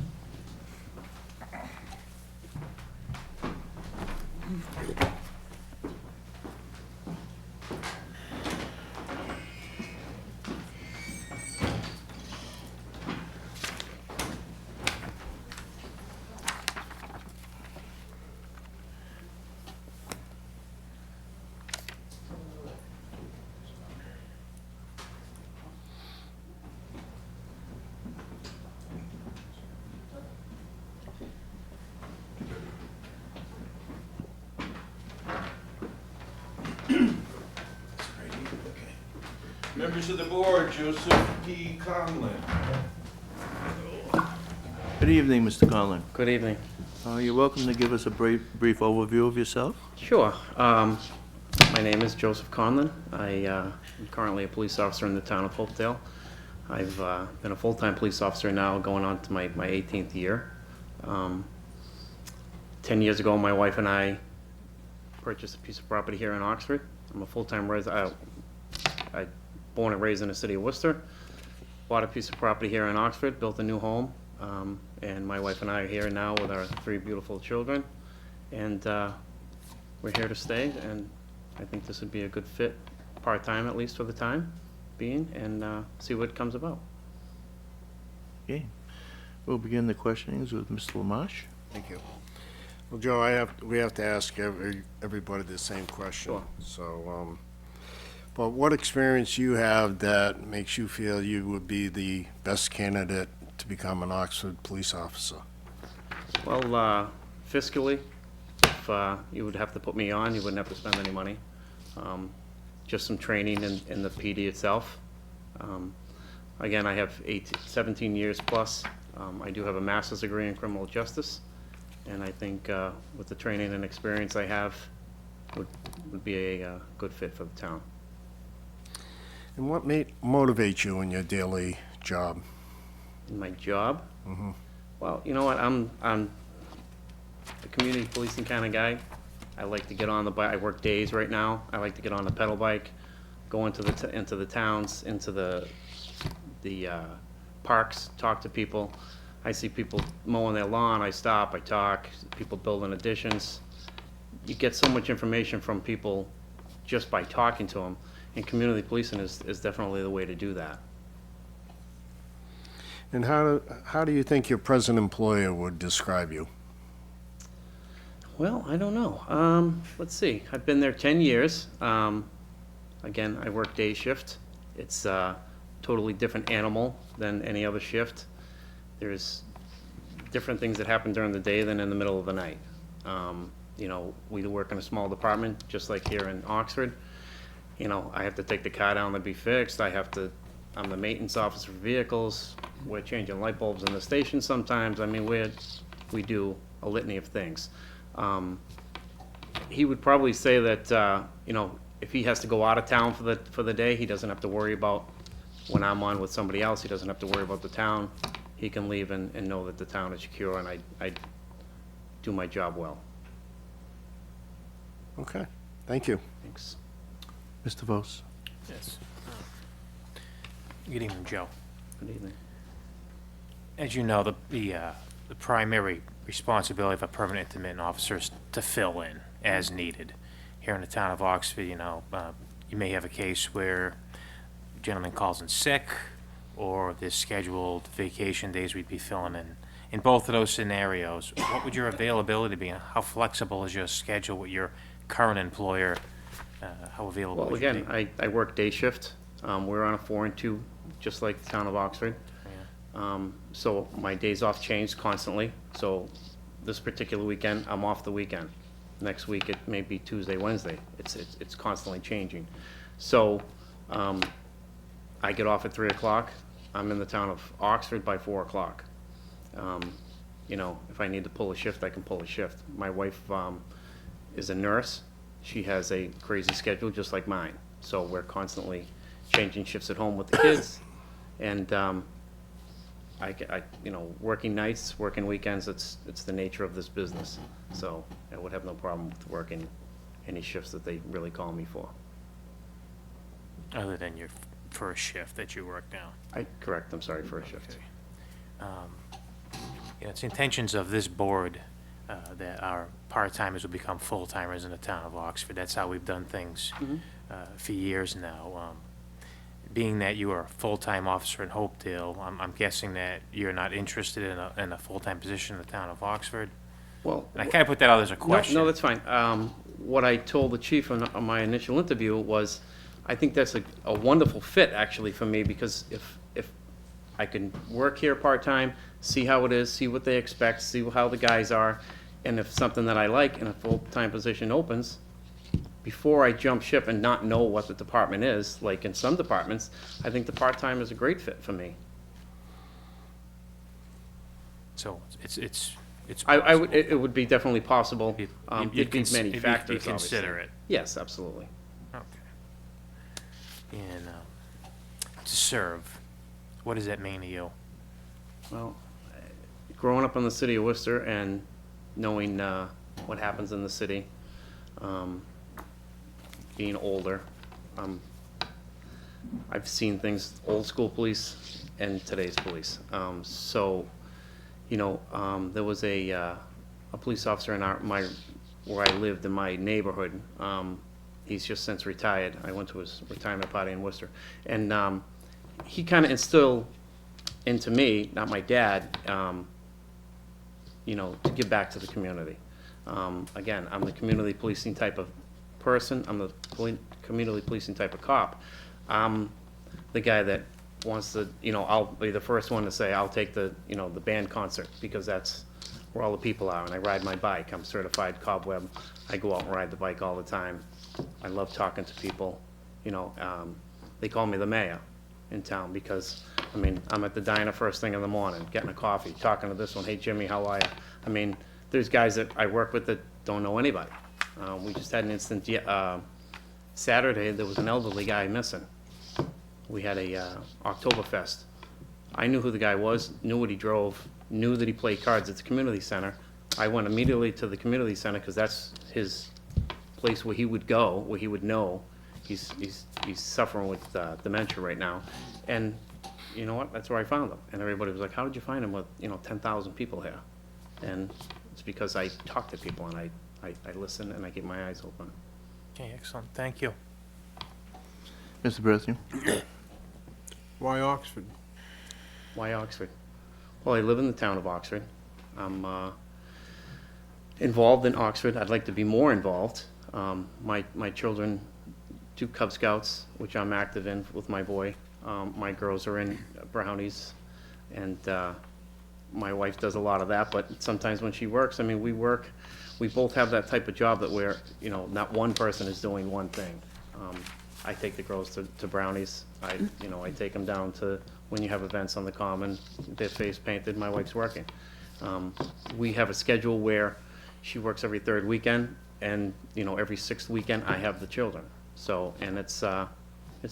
Members of the board, Joseph P. Conlon. Good evening, Mr. Conlon. Good evening. You're welcome to give us a brief overview of yourself. Sure. My name is Joseph Conlon. I am currently a police officer in the town of Hopedale. I've been a full-time police officer now going on to my 18th year. 10 years ago, my wife and I purchased a piece of property here in Oxford. I'm a full-time resident. I born and raised in the city of Worcester. Bought a piece of property here in Oxford, built a new home, and my wife and I are here now with our 3 beautiful children. And we're here to stay, and I think this would be a good fit, part-time at least for the time being, and see what comes about. Okay. We'll begin the questionings with Mr. Lamache. Thank you. Well, Joe, we have to ask everybody the same question. Sure. So, but what experience you have that makes you feel you would be the best candidate to become an Oxford police officer? Well, fiscally, if you would have to put me on, you wouldn't have to spend any money. Just some training in the PD itself. Again, I have 17 years plus. I do have a master's degree in criminal justice, and I think with the training and experience I have, would be a good fit for the town. And what motivates you in your daily job? In my job? Mhm. Well, you know what, I'm a community policing kind of guy. I like to get on the bike. I work days right now. I like to get on the pedal bike, go into the towns, into the parks, talk to people. I see people mowing their lawn. I stop. I talk. People building additions. You get so much information from people just by talking to them, and community policing is definitely the way to do that. And how do you think your present employer would describe you? Well, I don't know. Let's see. I've been there 10 years. Again, I work day shift. It's a totally different animal than any other shift. There's different things that happen during the day than in the middle of the night. You know, we work in a small department, just like here in Oxford. You know, I have to take the car down to be fixed. I'm the maintenance officer for vehicles. We're changing light bulbs in the station sometimes. I mean, we do a litany of things. He would probably say that, you know, if he has to go out of town for the day, he doesn't have to worry about when I'm on with somebody else. He doesn't have to worry about the town. He can leave and know that the town is secure, and I do my job well. Okay, thank you. Thanks. Mr. Vos. Yes. Good evening, Joe. Good evening. As you know, the primary responsibility of a permanent intermittent officer is to fill in as needed. Here in the town of Oxford, you know, you may have a case where a gentleman calls in sick, or there's scheduled vacation days we'd be filling in. In both of those scenarios, what would your availability be, and how flexible is your schedule with your current employer? How available Well, would you again, be? I work day shift. We're on a 4 and 2, just like the town of Oxford. So my days off change constantly. So this particular weekend, I'm off the weekend. Next week, it may be Tuesday, Wednesday. It's constantly changing. So I get off at 3 o'clock. I'm in the town of Oxford by 4 o'clock. You know, if I need to pull a shift, I can pull a shift. My wife is a nurse. She has a crazy schedule just like mine. So we're constantly changing shifts at home with the kids. And you know, working nights, working weekends, it's the nature of this business. So I would have no problem with working any shifts that they really call me for. Other than your first shift that you work now? Correct, I'm sorry, for a shift. Okay. Yeah, it's intentions of this board that our part-timers will become full-timers in the town of Oxford. That's how we've done things for years now. Being that you are a full-time officer in Hopedale, I'm guessing that you're not interested in a full-time position in the town of Oxford? Well, And I kind of put that out as a question. No, that's fine. What I told the chief on my initial interview was, I think that's a wonderful fit, actually, for me, because if I can work here part-time, see how it is, see what they expect, see how the guys are, and if something that I like in a full-time position opens, before I jump ship and not know what the department is, like in some departments, I think the part-time is a great fit for me. So it's I would, it would be definitely possible. You'd There'd be many you'd factors, consider obviously. it. Yes, absolutely. Okay. And to serve, what does that mean to you? Well, growing up in the city of Worcester and knowing what happens in the city, being older, I've seen things, old school police and today's police. So, you know, there was a police officer in where I lived in my neighborhood. He's just since retired. I went to his retirement party in Worcester, and he kind of instilled into me, not my dad, you know, to give back to the community. Again, I'm the community policing type of person. I'm the community policing type of cop. I'm the guy that wants to, you know, I'll be the first one to say, I'll take the, you know, the band concert, because that's where all the people are, and I ride my bike. I'm certified cobweb. I go out and ride the bike all the time. I love talking to people. You know, they call me the mayor in town because, I mean, I'm at the diner first thing in the morning, getting a coffee, talking to this one, hey Jimmy, how are you? I mean, there's guys that I work with that don't know anybody. We just had an incident Saturday, there was an elderly guy missing. We had a Oktoberfest. I knew who the guy was, knew what he drove, knew that he played cards at the community center. I went immediately to the community center because that's his place where he would go, where he would know. He's suffering with dementia right now. And you know what? That's where I found him. And everybody was like, how did you find him with, you know, 10,000 people here? And it's because I talk to people and I listen and I keep my eyes open. Okay, excellent. Thank you. Mr. Berthew? Why Oxford? Why Oxford? Well, I live in the town of Oxford. I'm involved in Oxford. I'd like to be more involved. My children do Cub Scouts, which I'm active in with my boy. My girls are in Brownies, and my wife does a lot of that, but sometimes when she works, I mean, we both have that type of job that we're, you know, not one person is doing one thing. I take the girls to Brownies. I take them down to when you have events on the common, their face painted, my wife's working. We have a schedule where she works every third weekend, and, you know, every sixth weekend I have the children. So, and it's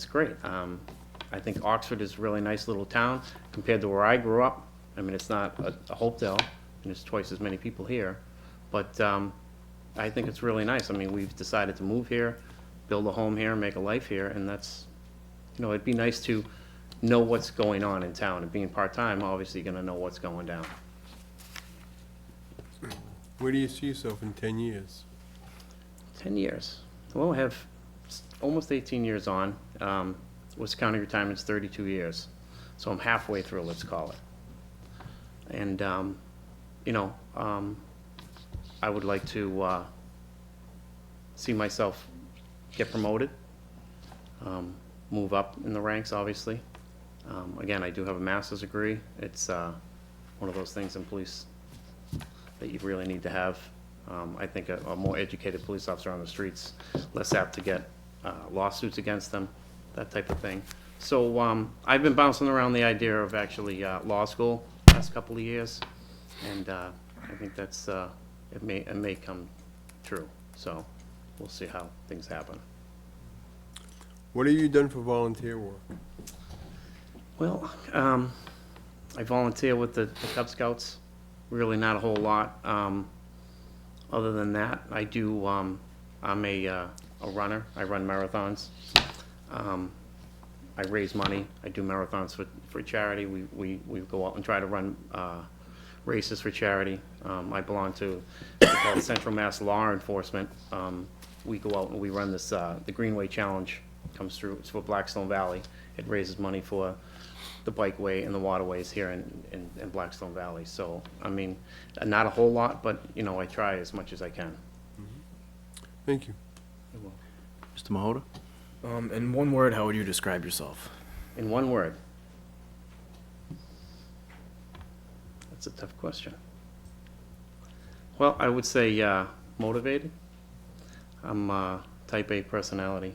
great. I think Oxford is a really nice little town compared to where I grew up. I mean, it's not a Hopedale, and there's twice as many people here, but I think it's really nice. I mean, we've decided to move here, build a home here, make a life here, and that's, you know, it'd be nice to know what's going on in town. And being part-time, obviously, you're gonna know what's going down. Where do you see yourself in 10 years? 10 years. Well, I have almost 18 years on. Worcester County retirement's 32 years. So I'm halfway through, let's call it. And, you know, I would like to see myself get promoted, move up in the ranks, obviously. Again, I do have a master's degree. It's one of those things in police that you really need to have. I think a more educated police officer on the streets, less apt to get lawsuits against them, that type of thing. So I've been bouncing around the idea of actually law school the last couple of years, and I think that's it may come true. So we'll see how things happen. What have you done for volunteer work? Well, I volunteer with the Cub Scouts. Really not a whole lot. Other than that, I do, I'm a runner. I run marathons. I raise money. I do marathons for charity. We go out and try to run races for charity. I belong to what's called Central Mass Law Enforcement. We go out and we run this, the Greenway Challenge comes through. It's for Blackstone Valley. It raises money for the bikeway and the waterways here in Blackstone Valley. So, I mean, not a whole lot, but, you know, I try as much as I can. Thank you. Mr. Mahota? In one word, how would you describe yourself? In one word. That's a tough question. Well, I would say motivated. I'm type A personality.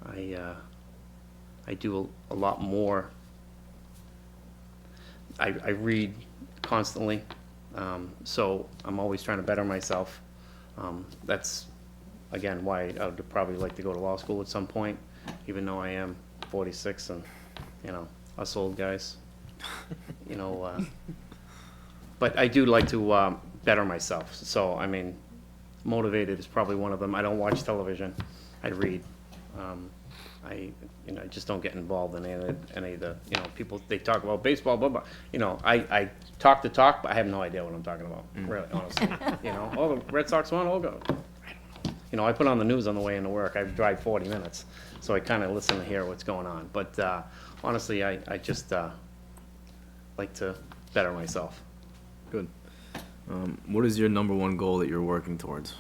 I do a lot more. I read constantly, so I'm always trying to better myself. That's, again, why I would probably like to go to law school at some point, even though I am 46 and, you know, us old guys, you know, but I do like to better myself. So, I mean, motivated is probably one of them. I don't watch television. I read. I just don't get involved in any of the, you know, people, they talk about baseball, blah, blah. You know, I talk the talk, but I have no idea what I'm talking about, really, honestly. You know, oh, the Red Sox won, oh, go. I don't know. You know, I put on the news on the way into work. I drive 40 minutes, so I kind of listen to hear what's going on. But honestly, I just like to better myself. Good. What is your number one goal that you're working towards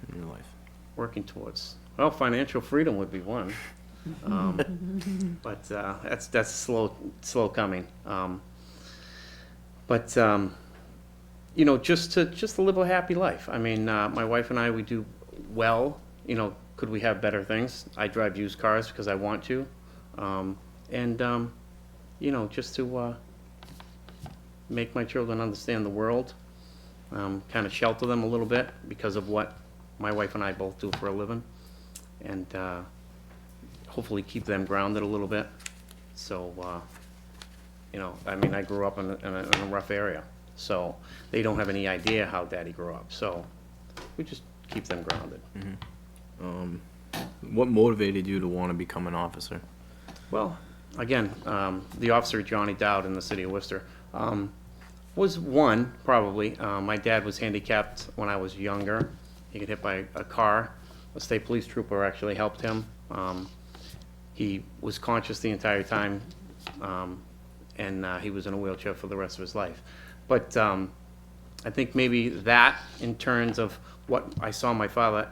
in your life? Working towards, well, financial freedom would be one. But that's slow coming. But you know, just to live a happy life. I mean, my wife and I, we do well. You know, could we have better things? I drive used cars because I want to, and you know, just to make my children understand the world, kind of shelter them a little bit because of what my wife and I both do for a living, and hopefully keep them grounded a little bit. So, you know, I mean, I grew up in a rough area, so they don't have any idea how Daddy grew up. So we just keep them grounded. What motivated you to want to become an officer? Well, again, the officer Johnny Dowd in the city of Worcester was one, probably. My dad was handicapped when I was younger. He got hit by a car. A state police trooper actually helped him. He was conscious the entire time, and he was in a wheelchair for the rest of his life. But I think maybe that, in terms of what I saw my father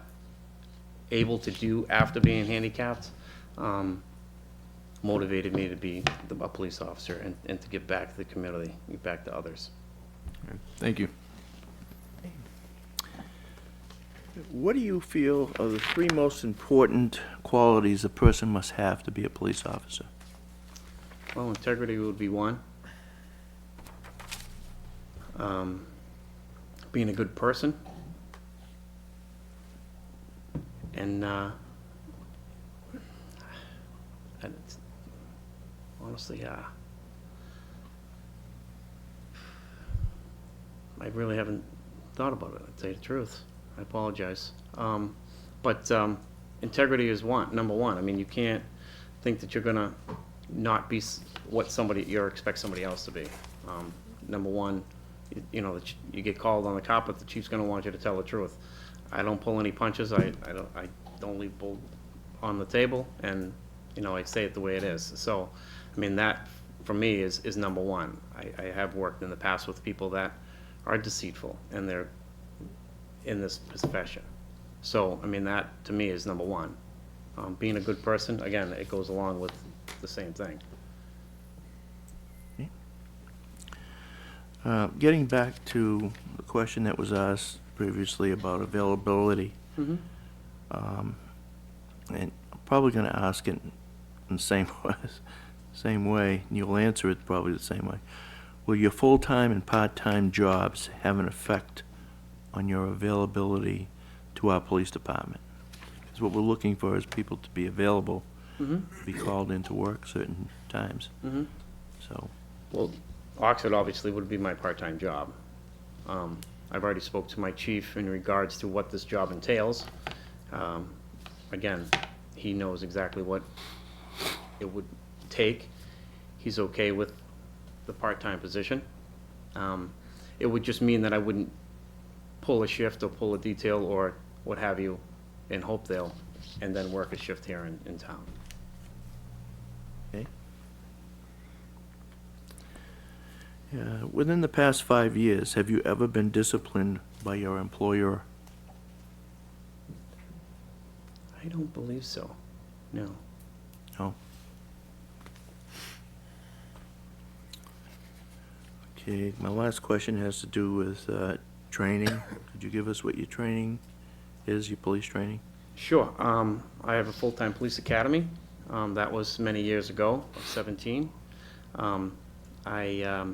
able to do after being handicapped, motivated me to be a police officer and to give back to the community, give back to others. Thank you. What do you feel are the three most important qualities a person must have to be a police officer? Well, integrity would be one. Being a good person. And honestly, I really haven't thought about it, I'd say the truth. I apologize. But integrity is number one. I mean, you can't think that you're gonna not be what you expect somebody else to be. Number one, you know, you get called on the carpet, the chief's gonna want you to tell the truth. I don't pull any punches. I don't leave bull on the table, and you know, I say it the way it is. So, I mean, that for me is number one. I have worked in the past with people that are deceitful, and they're in this profession. So, I mean, that to me is number one. Being a good person, again, it goes along with the same thing. Getting back to the question that was asked previously about availability, Mm-hmm. and I'm probably going to ask it in the same way, and you'll answer it probably the same way. Will your full-time and part-time jobs have an effect on your availability to our police department? Because what we're looking for is people to be available, Mm-hmm. to be called into work certain times. Mm-hmm. So, Well, Oxford obviously would be my part-time job. I've already spoke to my chief in regards to what this job entails. Again, he knows exactly what it would take. He's okay with the part-time position. It would just mean that I wouldn't pull a shift or pull a detail or what have you in Hopedale and then work a shift here in town. okay. Within the past 5 years, have you ever been disciplined by your employer? I don't believe so, no. No. Okay, my last question has to do with training. Could you give us what your training is, your police training? Sure. I have a full-time police academy. That was many years ago, 17. I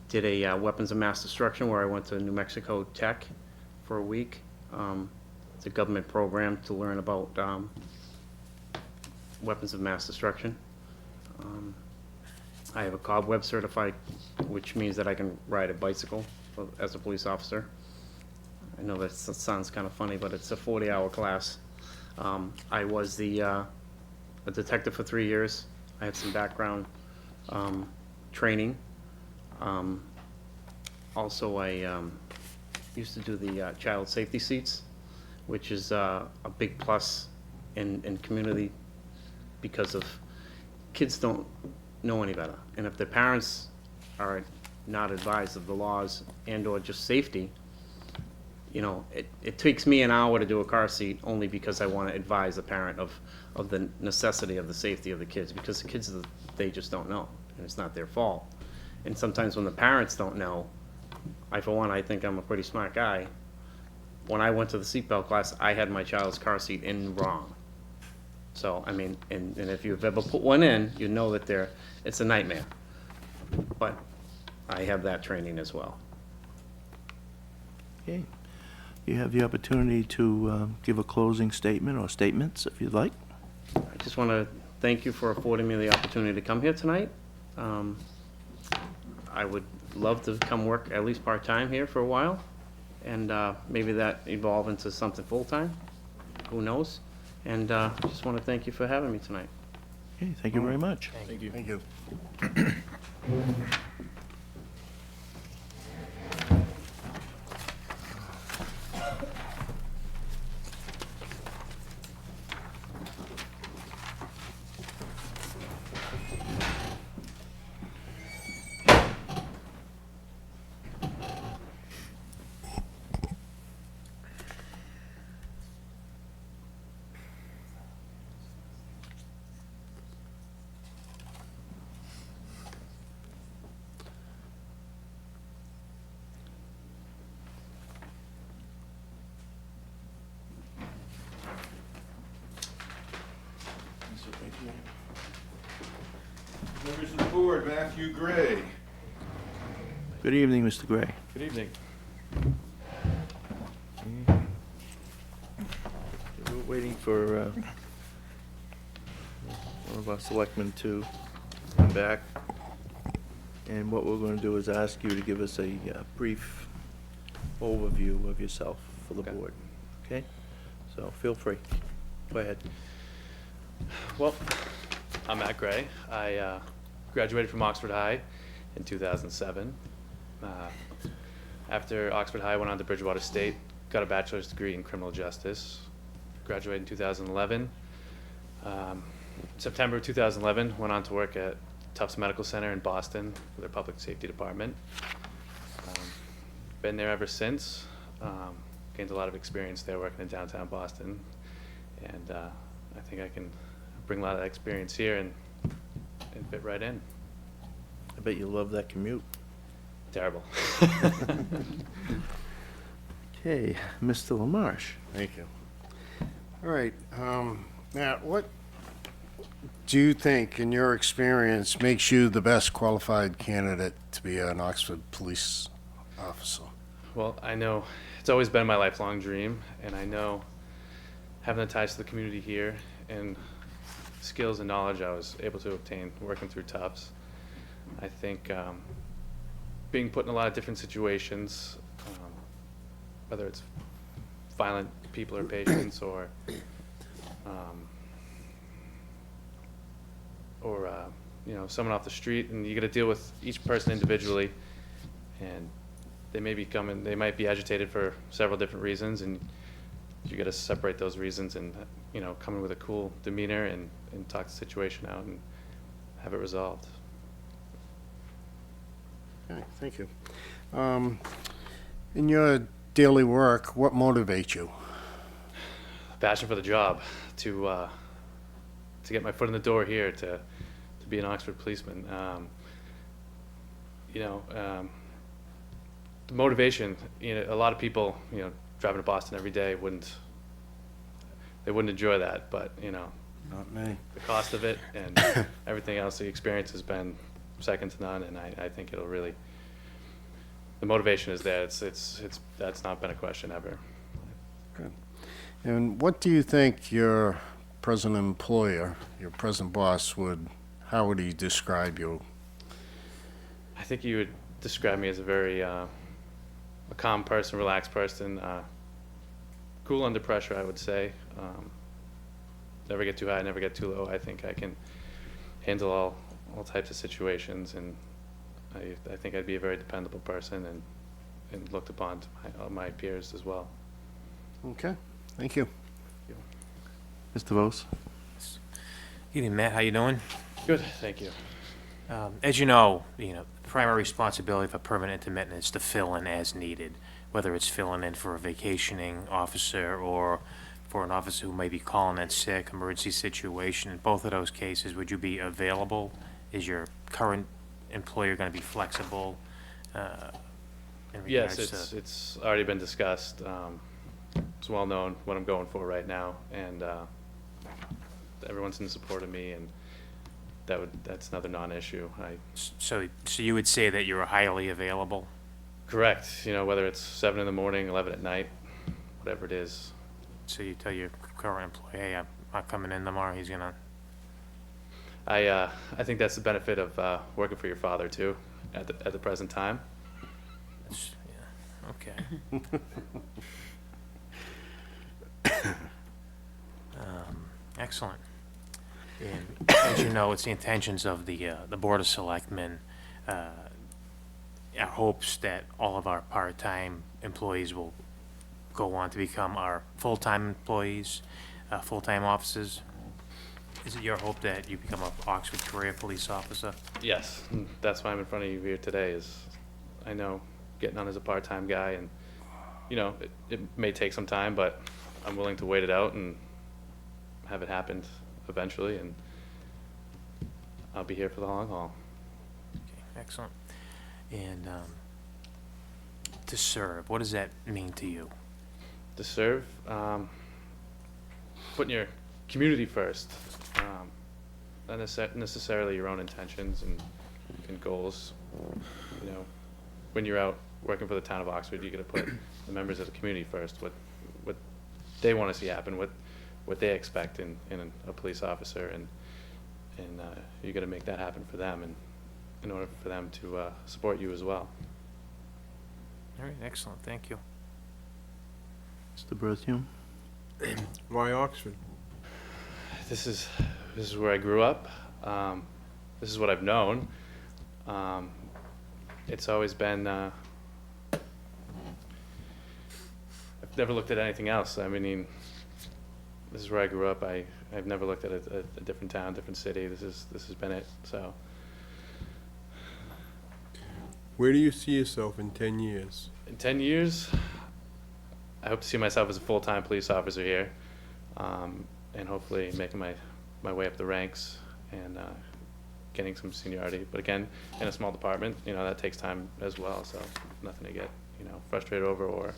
did a weapons of mass destruction where I went to New Mexico Tech for a week. It's a government program to learn about weapons of mass destruction. I have a cobweb certified, which means that I can ride a bicycle as a police officer. I know that sounds kind of funny, but it's a 40-hour class. I was a detective for 3 years. I had some background training. Also, I used to do the child safety seats, which is a big plus in community because of kids don't know any better. And if their parents are not advised of the laws and or just safety, you know, it takes me an hour to do a car seat only because I want to advise the parent of the necessity of the safety of the kids, because the kids, they just don't know, and it's not their fault. And sometimes when the parents don't know, for one, I think I'm a pretty smart guy. When I went to the seatbelt class, I had my child's car seat in wrong. So, I mean, and if you've ever put one in, you know that it's a nightmare. But I have that training as well. Okay. You have the opportunity to give a closing statement or statements, if you'd like. I just want to thank you for affording me the opportunity to come here tonight. I would love to come work at least part-time here for a while, and maybe that evolve into something full-time. Who knows? And just want to thank you for having me tonight. Okay, thank you very much. Thank you. Thank you. Members of the board, Matthew Gray. Good evening, Mr. Gray. Good evening. We're waiting for one of our selectmen to come back. And what we're going to do is ask you to give us a brief overview of yourself for the Okay. board. Okay? So feel free. Go ahead. Well, I'm Matt Gray. I graduated from Oxford High in 2007. After Oxford High, I went on to Bridgewater State, got a bachelor's degree in criminal justice. Graduated in 2011. September 2011, went on to work at Tufts Medical Center in Boston for their public safety department. Been there ever since. Gained a lot of experience there working in downtown Boston. And I think I can bring a lot of that experience here and fit right in. I bet you love that commute. Terrible. Okay, Mr. LaMarche. Thank you. All right, Matt, what do you think, in your experience, makes you the best qualified candidate to be an Oxford police officer? Well, I know it's always been my lifelong dream, and I know having the ties to the community here and skills and knowledge I was able to obtain working through Tufts, I think being put in a lot of different situations, whether it's violent people or patients or you know, someone off the street, and you got to deal with each person individually, and they might be agitated for several different reasons, and you got to separate those reasons and, you know, come in with a cool demeanor and talk the situation out and have it resolved. Okay, thank you. In your daily work, what motivates you? Passion for the job, to get my foot in the door here, to be an Oxford policeman. You know, the motivation, you know, a lot of people, you know, driving to Boston every day wouldn't they wouldn't enjoy that, but, you know, Not me. the cost of it and everything else, the experience has been second to none, and I think it'll really, the motivation is there. That's not been a question ever. Good. And what do you think your present employer, your present boss how would he describe you? I think you would describe me as a very a calm person, relaxed person, cool under pressure, I would say. Never get too high, never get too low. I think I can handle all types of situations, and I think I'd be a very dependable person and looked upon to my peers as well. Okay, thank you. Mr. Vos? Evening, Matt, how you doing? Good, thank you. As you know, the primary responsibility of a permanent intermittent is to fill in as needed, whether it's filling in for a vacationing officer or for an officer who may be calling in sick, emergency situation. In both of those cases, would you be available? Is your current employer going to be flexible? In Yes, regards to- it's already been discussed. It's well known what I'm going for right now, and everyone's in support of me, and that's another non-issue. So you would say that you're highly available? Correct. You know, whether it's 7 in the morning, 11 at night, whatever it is. So you tell your current employee, hey, I'm not coming in tomorrow, he's gonna, I think that's the benefit of working for your father too, at the present time. yeah, okay. Excellent. And as you know, it's the intentions of the Board of Selectmen, our hopes that all of our part-time employees will go on to become our full-time employees, full-time officers. Is it your hope that you become an Oxford career police officer? Yes, that's why I'm in front of you here today. Is I know getting on as a part-time guy, and you know it may take some time, but I'm willing to wait it out and have it happen eventually, and I'll be here for the long haul. Okay, excellent. And to serve, what does that mean to you? To serve, putting your community first, not necessarily your own intentions and goals. You know, when you're out working for the town of Oxford, you got to put the members of the community first. What they want to see happen, what they expect in a police officer, and you got to make that happen for them, and in order for them to support you as well. All right, excellent, thank you. Mr. Berthium? Why Oxford? This is where I grew up. This is what I've known. It's always been. I've never looked at anything else. I mean, this is where I grew up. I've never looked at a different town, different city. This has been it. So. Where do you see yourself in 10 years? In 10 years, I hope to see myself as a full-time police officer here, and hopefully making my way up the ranks and getting some seniority. But again, in a small department, you know, that takes time as well. So nothing to get, you know, frustrated over or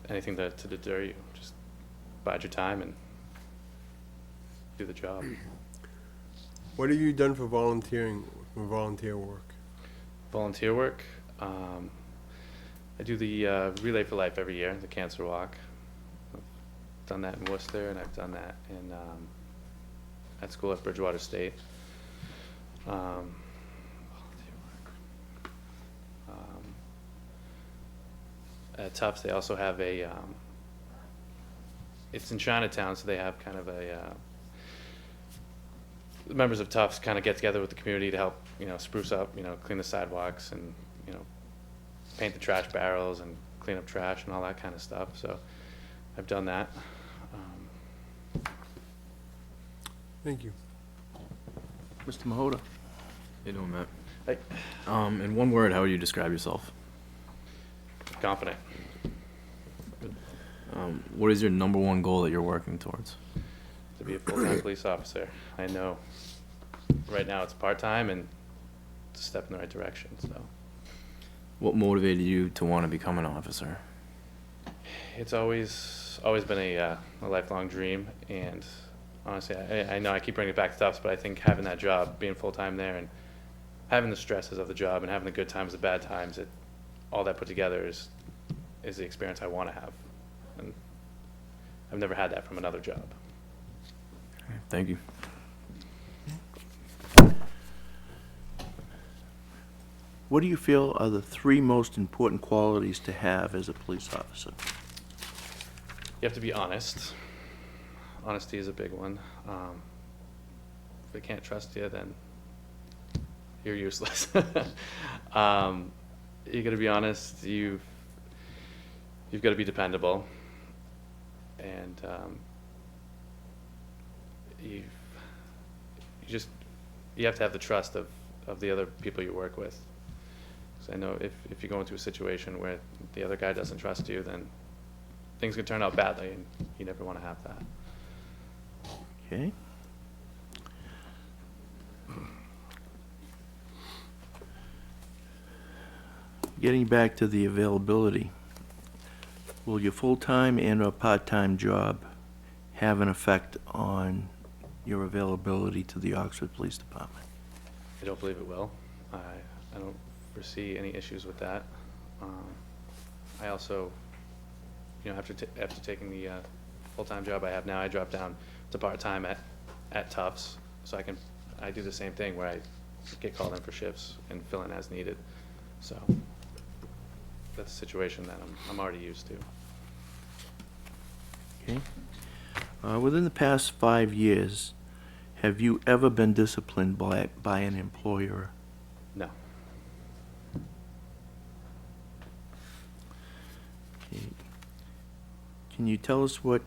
anything to deter you. Just bide your time and do the job. What have you done for volunteer work? Volunteer work. I do the Relay for Life every year, the cancer walk. I've done that in Worcester, and I've done that in at school at Bridgewater State. Volunteer work. At Tufts, they also have a. It's in Chinatown, so they have kind of a. The members of Tufts kind of get together with the community to help, you know, spruce up, you know, clean the sidewalks and, you know, paint the trash barrels and clean up trash and all that kind of stuff. So I've done that. Thank you. Mr. Mahota? How you doing, Matt? Hey. In one word, how would you describe yourself? Confident. What is your number one goal that you're working towards? To be a full-time police officer. I know right now it's part-time and it's a step in the right direction. So What motivated you to want to become an officer? it's always it's always been a lifelong dream, and honestly, I know I keep bringing it back to Tufts, but I think having that job, being full-time there, and having the stresses of the job, and having the good times, the bad times, all that put together is the experience I want to have. And I've never had that from another job. Thank you. What do you feel are the 3 most important qualities to have as a police officer? You have to be honest. Honesty is a big one. If they can't trust you, then you're useless. You got to be honest. You've got to be dependable, and you have to have the trust of the other people you work with. Because I know if you go into a situation where the other guy doesn't trust you, then things can turn out badly, and you never want to have that. Okay. Getting back to the availability, will your full-time and/or part-time job have an effect on your availability to the Oxford Police Department? I don't believe it will. I don't foresee any issues with that. I also, after taking the full-time job I have now, I dropped down to part-time at Tufts, so I do the same thing where I get called in for shifts and fill in as needed. So that's a situation that I'm already used to. Okay. Within the past 5 years, have you ever been disciplined by an employer? No. Okay. Can you tell us what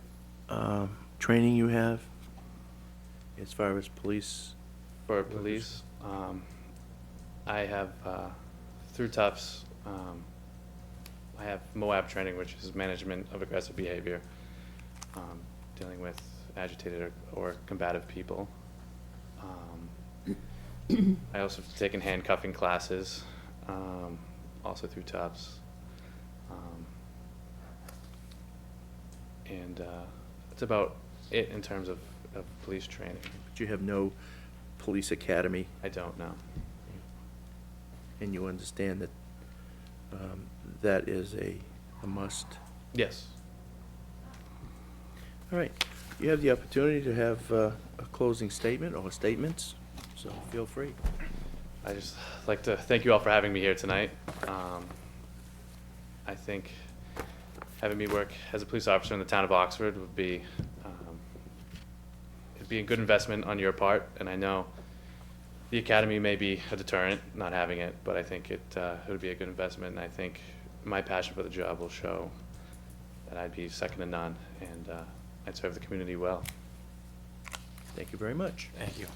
training you have as far as police? For police, I have, through Tufts, I have MOAB training, which is management of aggressive behavior, dealing with agitated or combative people. I also have taken handcuffing classes, also through Tufts. And that's about it in terms of police training. But you have no police academy, I don't know. and you understand that that is a must? Yes. All right. You have the opportunity to have a closing statement or statements, so feel free. I just like to thank you all for having me here tonight. I think having me work as a police officer in the town of Oxford would be it'd be a good investment on your part, and I know the academy may be a deterrent not having it, but I think it would be a good investment, and I think my passion for the job will show that I'd be second to none, and I'd serve the community well. Thank you very much. Thank you.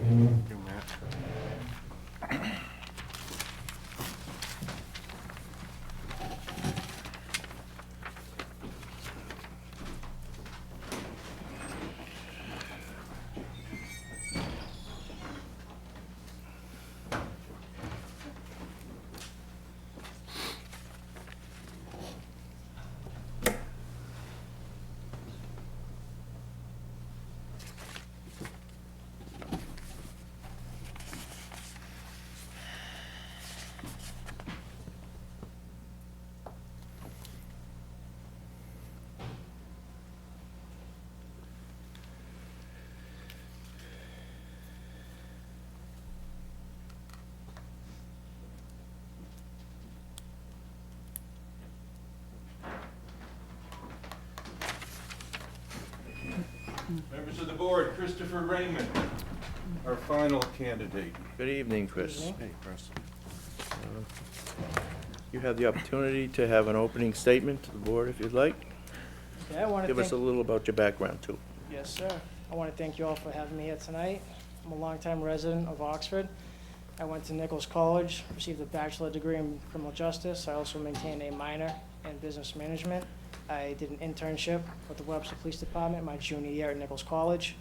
Members of the board, Christopher Raymond, our final candidate. Good evening, Chris. Hey, Chris. You have the opportunity to have an opening statement to the board if you'd like. Yeah, I want to Give us a thank, little about your background, too. yes, sir. I want to thank you all for having me here tonight. I'm a longtime resident of Oxford. I went to Nichols College, received a bachelor degree in criminal justice. I also maintained a minor in business management. I did an internship with the Webster Police Department my junior year at Nichols College.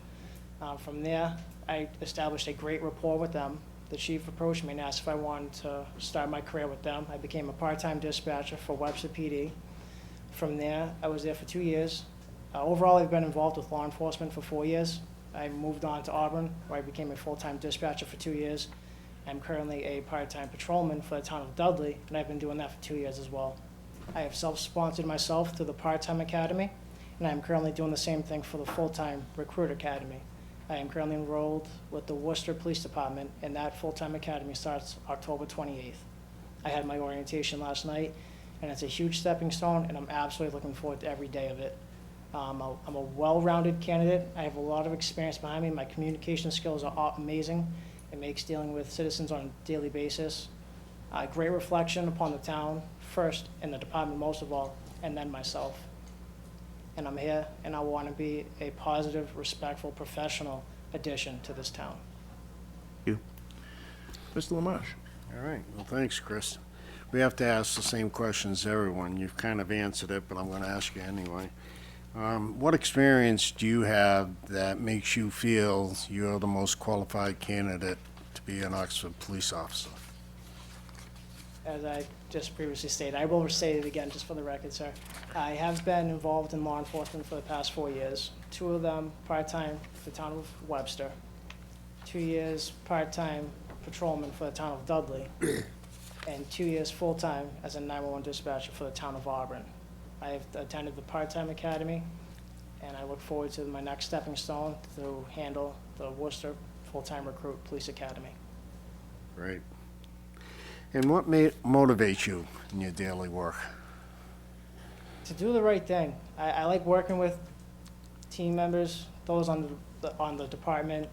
From there, I established a great rapport with them. The chief approached me and asked if I wanted to start my career with them. I became a part-time dispatcher for Webster PD. From there, I was there for 2 years. Overall, I've been involved with law enforcement for 4 years. I moved on to Auburn, where I became a full-time dispatcher for 2 years. I'm currently a part-time patrolman for the town of Dudley, and I've been doing that for 2 years as well. I have self-sponsored myself through the part-time academy, and I'm currently doing the same thing for the full-time recruit academy. I am currently enrolled with the Worcester Police Department, and that full-time academy starts October 28th. I had my orientation last night, and it's a huge stepping stone, and I'm absolutely looking forward to every day of it. I'm a well-rounded candidate. I have a lot of experience behind me. My communication skills are amazing. It makes dealing with citizens on a daily basis a great reflection upon the town first, and the department most of all, and then myself. And I'm here, and I want to be a positive, respectful, professional addition to this town. Thank you. Mr. Lamarche? All right, well, thanks, Chris. We have to ask the same questions to everyone. You've kind of answered it, but I'm going to ask you anyway. What experience do you have that makes you feel you're the most qualified candidate to be an Oxford police officer? As I just previously stated, I will state it again just for the record, sir. I have been involved in law enforcement for the past 4 years, 2 of them part-time for the town of Webster, 2 years part-time patrolman for the town of Dudley, and 2 years full-time as a 911 dispatcher for the town of Auburn. I have attended the part-time academy, and I look forward to my next stepping stone to handle the Worcester full-time recruit police academy. Great. And what motivates you in your daily work? To do the right thing. I like working with team members, those on the department,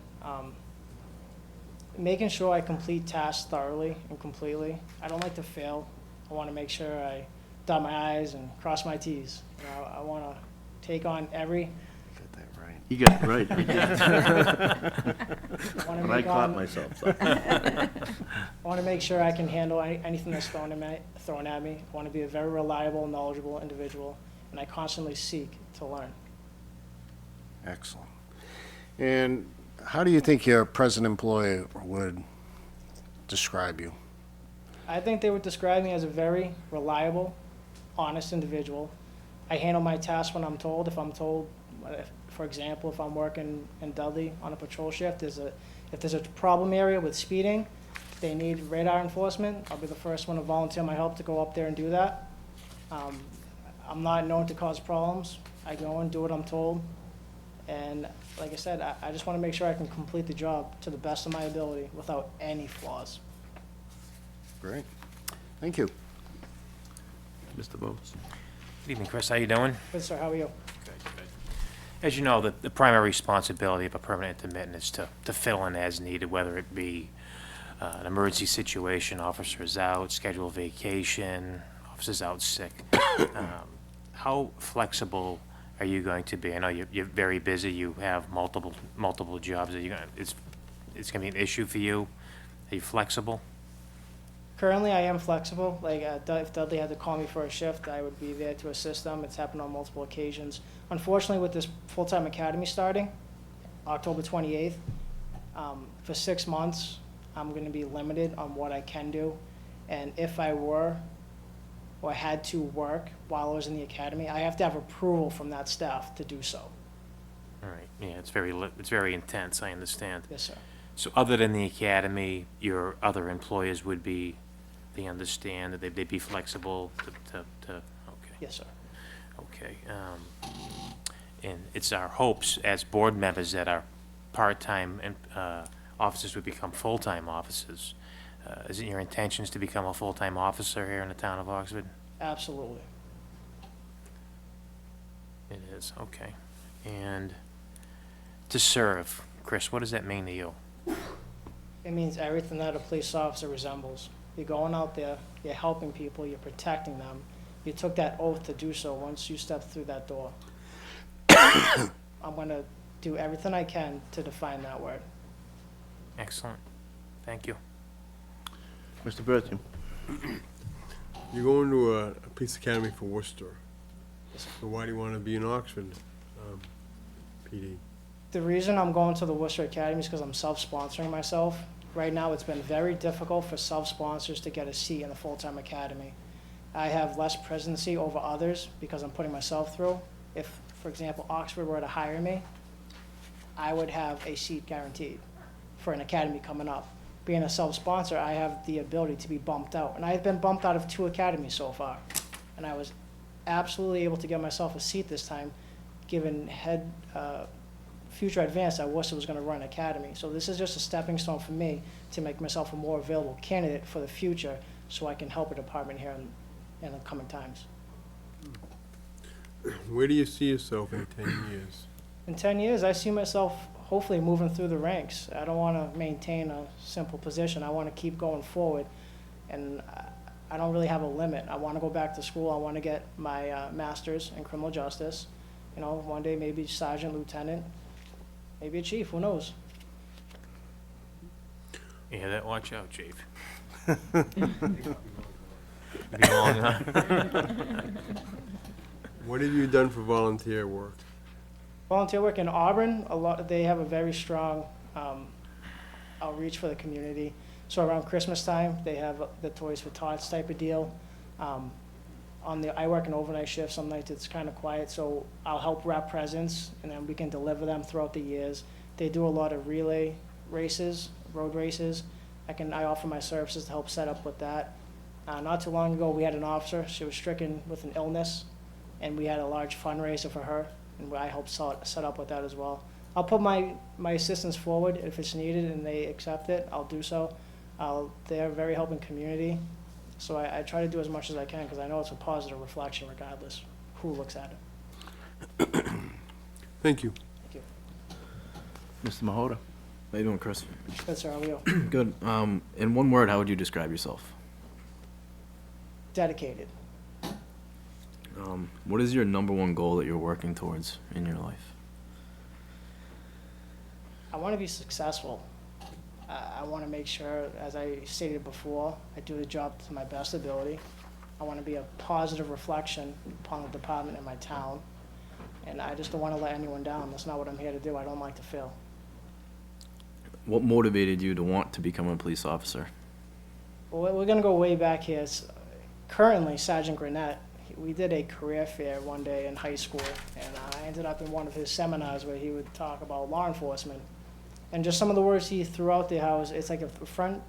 making sure I complete tasks thoroughly and completely. I don't like to fail. I want to make sure I dot my I's and cross my T's. You know, I want to take on every. Got that right. You got it right. Wanna But I make caught on- myself, so. I want to make sure I can handle anything that's thrown at me. I want to be a very reliable, knowledgeable individual, and I constantly seek to learn. Excellent. And how do you think your present employer would describe you? I think they would describe me as a very reliable, honest individual. I handle my tasks when I'm told. If I'm told, for example, if I'm working in Dudley on a patrol shift, if there's a problem area with speeding, they need radar enforcement, I'll be the first one to volunteer my help to go up there and do that. I'm not known to cause problems. I go and do what I'm told. And like I said, I just want to make sure I can complete the job to the best of my ability without any flaws. Great. Thank you. Mr. Bowes? Good evening, Chris. How you doing? Good, sir, how are you? As you know, the primary responsibility of a permanent intermittent is to fill in as needed, whether it be an emergency situation, officer's out, scheduled vacation, officer's out sick. How flexible are you going to be? I know you're very busy. You have multiple jobs. Are you gonna, it's going to be an issue for you. Are you flexible? Currently, I am flexible. Like, if Dudley had to call me for a shift, I would be there to assist them. It's happened on multiple occasions. Unfortunately, with this full-time academy starting October 28th, for 6 months, I'm going to be limited on what I can do. And if I were or had to work while I was in the academy, I have to have approval from that staff to do so. All right. Yeah, it's very intense. I understand. Yes, sir. So other than the academy, your other employers would be, they understand that they'd be flexible to, okay. Yes, sir. Okay. And it's our hopes as board members that our part-time officers would become full-time officers. Is it your intentions to become a full-time officer here in the town of Oxford? Absolutely. It is, okay. And to serve, Chris, what does that mean to you? It means everything that a police officer resembles. You're going out there, you're helping people, you're protecting them. You took that oath to do so once you stepped through that door. I'm going to do everything I can to define that word. Excellent. Thank you. Mr. Berthium? You're going to a police academy for Worcester. Yes, sir. So why do you want to be in Oxford, PD? The reason I'm going to the Worcester Academy is because I'm self-sponsoring myself. Right now, it's been very difficult for self-sponsors to get a seat in a full-time academy. I have less presidency over others because I'm putting myself through. If, for example, Oxford were to hire me, I would have a seat guaranteed for an academy coming up. Being a self-sponsor, I have the ability to be bumped out. And I've been bumped out of 2 academies so far. And I was absolutely able to get myself a seat this time, given future advance, I was going to run an academy. So this is just a stepping stone for me to make myself a more available candidate for the future so I can help a department here in the coming times. Where do you see yourself in 10 years? In 10 years, I see myself hopefully moving through the ranks. I don't want to maintain a simple position. I want to keep going forward. And I don't really have a limit. I want to go back to school. I want to get my master's in criminal justice. You know, one day maybe sergeant, lieutenant, maybe a chief, who knows? You hear that? Watch out, chief. Be long, huh? What have you done for volunteer work? Volunteer work in Auburn, they have a very strong outreach for the community. So around Christmas time, they have the Toys for Tots type of deal. I work an overnight shift, some nights it's kind of quiet, so I'll help wrap presents, and then we can deliver them throughout the years. They do a lot of relay races, road races. I offer my services to help set up with that. Not too long ago, we had an officer, she was stricken with an illness, and we had a large fundraiser for her, and I helped set up with that as well. I'll put my assistance forward if it's needed and they accept it, I'll do so. They're a very helping community, so I try to do as much as I can because I know it's a positive reflection regardless who looks at it. Thank you. Thank you. Mr. Mahota? How you doing, Chris? Good, sir, how are you? Good. In one word, how would you describe yourself? Dedicated. What is your number one goal that you're working towards in your life? I want to be successful. I want to make sure, as I stated before, I do the job to my best ability. I want to be a positive reflection upon the department and my town. And I just don't want to let anyone down. That's not what I'm here to do. I don't like to fail. What motivated you to want to become a police officer? Well, we're going to go way back here. It's currently Sergeant Granette. We did a career fair one day in high school, and I ended up in one of his seminars where he would talk about law enforcement. And just some of the words he threw out there, how it's like a front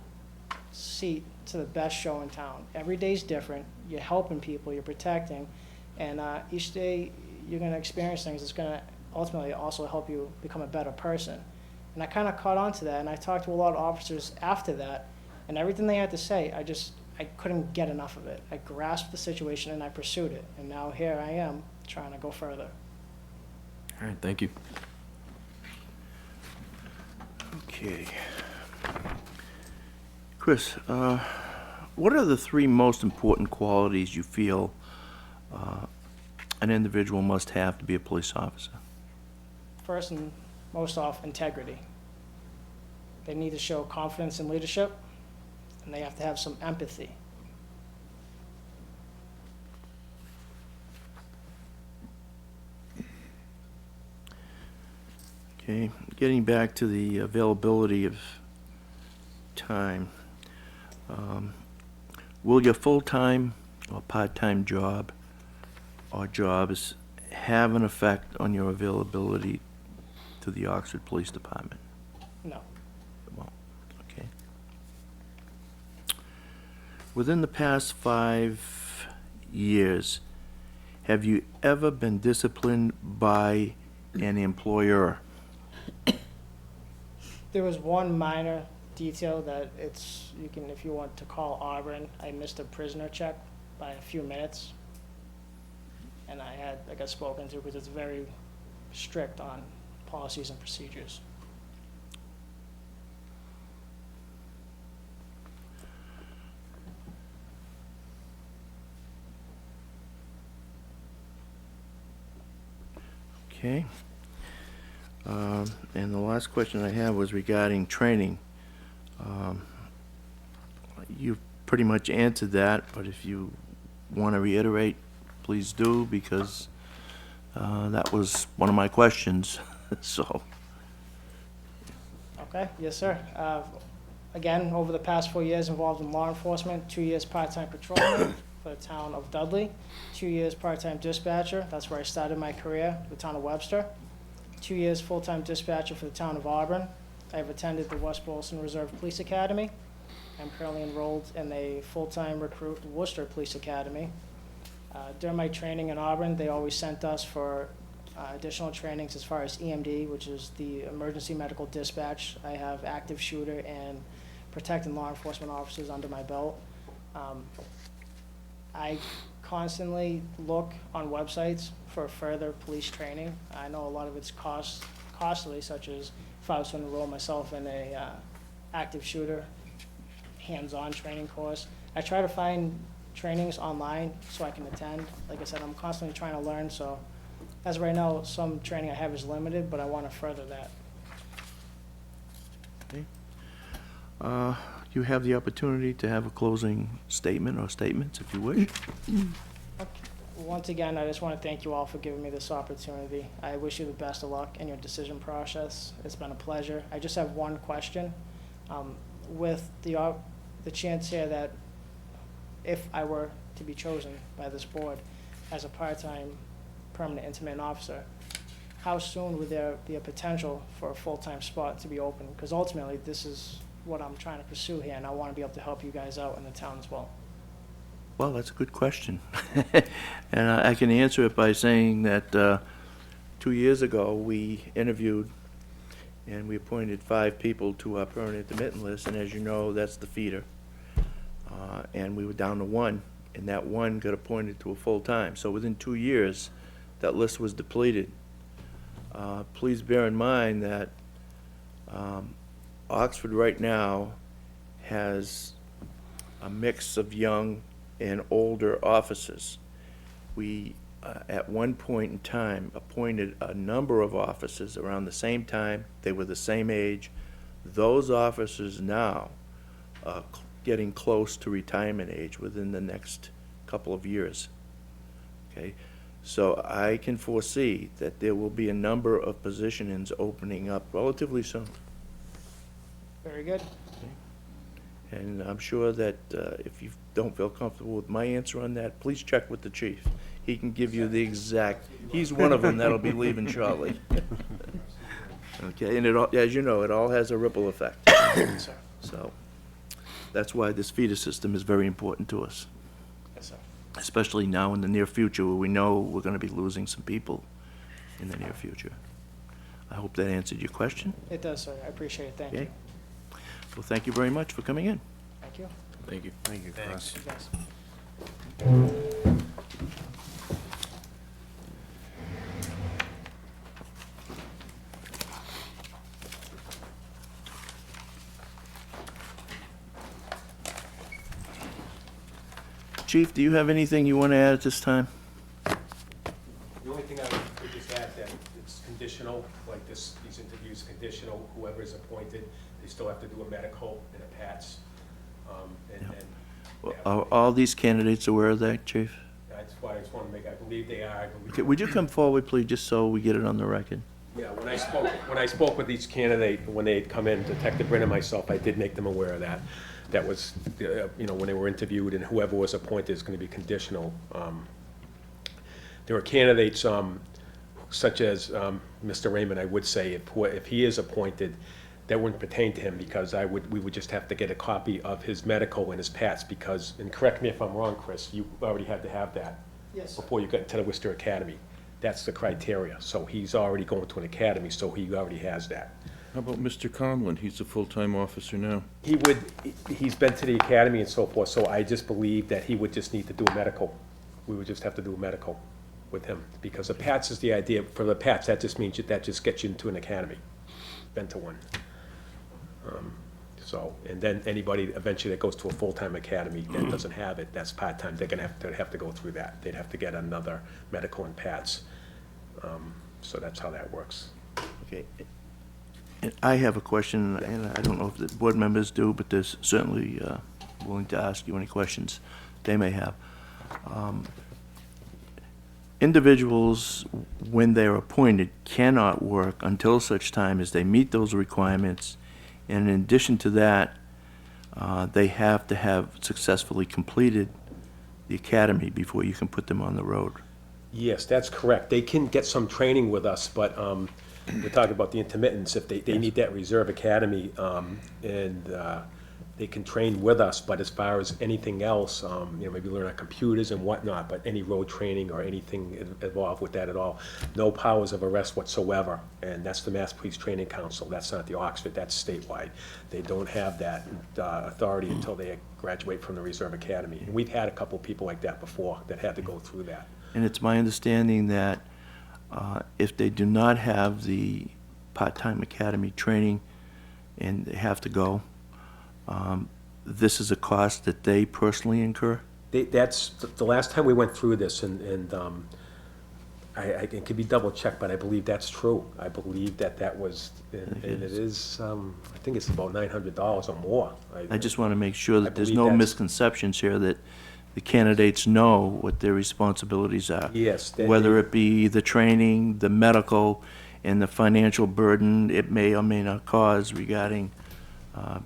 seat to the best show in town. Every day's different. You're helping people, you're protecting, and each day you're going to experience things that's going to ultimately also help you become a better person. And I kind of caught on to that, and I talked to a lot of officers after that, and everything they had to say, I couldn't get enough of it. I grasped the situation and I pursued it, and now here I am trying to go further. All right, thank you. Okay. Chris, what are the 3 most important qualities you feel an individual must have to be a police officer? First and most off, integrity. They need to show confidence in leadership, and they have to have some empathy. Okay, getting back to the availability of time, will your full-time or part-time job or jobs have an effect on your availability to the Oxford Police Department? No. Well, okay. Within the past 5 years, have you ever been disciplined by an employer? There was one minor detail that if you want to call Auburn, I missed a prisoner check by a few minutes. And I got spoken to because it's very strict on policies and procedures. Okay. And the last question I have was regarding training. You've pretty much answered that, but if you want to reiterate, please do, because that was one of my questions, so. Okay, yes, sir. Again, over the past 4 years involved in law enforcement, 2 years part-time patrolman, for the town of Dudley, 2 years part-time dispatcher, that's where I started my career, the town of Webster. 2 years full-time dispatcher for the town of Auburn. I've attended the West Boylston Reserve Police Academy. I'm currently enrolled in a full-time recruit Worcester Police Academy. During my training in Auburn, they always sent us for additional trainings as far as EMD, which is the emergency medical dispatch. I have active shooter and protecting law enforcement officers under my belt. I constantly look on websites for further police training. I know a lot of it's costly, such as if I was to enroll myself in a active shooter hands-on training course. I try to find trainings online so I can attend. Like I said, I'm constantly trying to learn, so as of right now, some training I have is limited, but I want to further that. You have the opportunity to have a closing statement or statements, if you wish. Once again, I just want to thank you all for giving me this opportunity. I wish you the best of luck in your decision process. It's been a pleasure. I just have one question. With the chance here that if I were to be chosen by this board as a part-time permanent intermittent officer, how soon would there be a potential for a full-time spot to be open? Because ultimately, this is what I'm trying to pursue here, and I want to be able to help you guys out in the town as well. Well, that's a good question. And I can answer it by saying that 2 years ago, we interviewed and we appointed 5 people to our permanent intermittent list, and as you know, that's the feeder. And we were down to 1, and that 1 got appointed to a full-time. So within 2 years, that list was depleted. Please bear in mind that Oxford right now has a mix of young and older officers. We, at one point in time, appointed a number of officers around the same time. They were the same age. Those officers now are getting close to retirement age within the next couple of years. Okay, so I can foresee that there will be a number of positions opening up relatively soon. Very good. And I'm sure that if you don't feel comfortable with my answer on that, please check with the chief. He can give you the exact, he's one of them that'll be leaving shortly. Okay, and it all, as you know, it all has a ripple effect. Sir. So that's why this feeder system is very important to us, Yes, sir. especially now in the near future where we know we're going to be losing some people in the near future. I hope that answered your question. It does, sir. I appreciate it. Thank Okay. you. Well, thank you very much for coming in. Thank you. Thank you. Thank you, Chris. You guys. Chief, do you have anything you want to add at this time? The only thing I would just add that it's conditional, like these interviews conditional, whoever is appointed, they still have to do a medical and a PATS. Well, are all these candidates aware of that, Chief? That's why I just want to make, I believe they are. Okay, would you come forward, please, just so we get it on the record? Yeah, when I spoke with each candidate, when they had come in, Detective Brin and myself, I did make them aware of that. That was, when they were interviewed, and whoever was appointed is going to be conditional. There are candidates, such as Mr. Raymond, I would say, if he is appointed, that wouldn't pertain to him, because we would just have to get a copy of his medical and his PATS, because, and correct me if I'm wrong, Chris, you already had to have that Yes, sir. before you got into the Worcester Academy. That's the criteria. So he's already going to an academy, so he already has that. How about Mr. Conlon? He's a full-time officer now. He's been to the academy and so forth, so I just believe that he would just need to do a medical. We would just have to do a medical with him, because the PATS is the idea. For the PATS, that just means that just gets you into an academy, been to one. And then anybody eventually that goes to a full-time academy that doesn't have it, that's part-time, they're gonna have to go through that. They'd have to get another medical and PATS. So that's how that works. Okay. And I have a question, and I don't know if the board members do, but they're certainly willing to ask you any questions they may have. Individuals, when they're appointed, cannot work until such time as they meet those requirements. And in addition to that, they have to have successfully completed the academy before you can put them on the road. Yes, that's correct. They can get some training with us, but we're talking about the intermittents. If they need that reserve academy, and they can train with us, but as far as anything else, maybe learn on computers and whatnot, but any road training or anything involved with that at all, no powers of arrest whatsoever. And that's the Mass Police Training Council. That's not the Oxford, that's statewide. They don't have that authority until they graduate from the Reserve Academy. And we've had a couple people like that before that had to go through that. And it's my understanding that if they do not have the part-time academy training and they have to go, this is a cost that they personally incur? That's, the last time we went through this, and it could be double-checked, but I believe that's true. I believe that was, and it is, I think it's about $900 or more. I just want to make sure that there's believe no that's- misconceptions here, that the candidates know what their responsibilities are. Yes. Whether it be the training, the medical, and the financial burden it may or may not cause regarding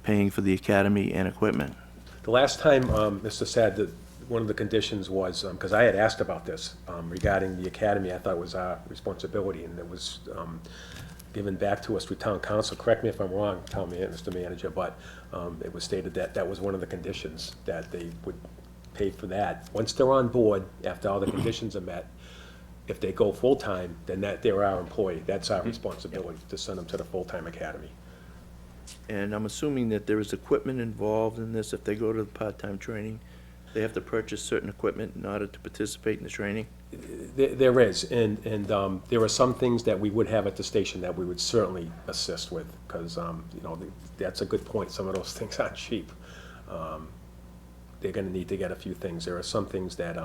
paying for the academy and equipment. The last time, Mr. Sad, that one of the conditions was, because I had asked about this regarding the academy, I thought it was our responsibility, and it was given back to us through town council. Correct me if I'm wrong, Mr. Manager, but it was stated that that was one of the conditions, that they would pay for that. Once they're on board, after all the conditions are met, if they go full-time, then they're our employee. That's our responsibility, to send them to the full-time academy. And I'm assuming that there is equipment involved in this. If they go to the part-time training, they have to purchase certain equipment in order to participate in the training? There is, and there are some things that we would have at the station that we would certainly assist with, because, that's a good point. Some of those things aren't cheap. They're gonna need to get a few things. There are some things that,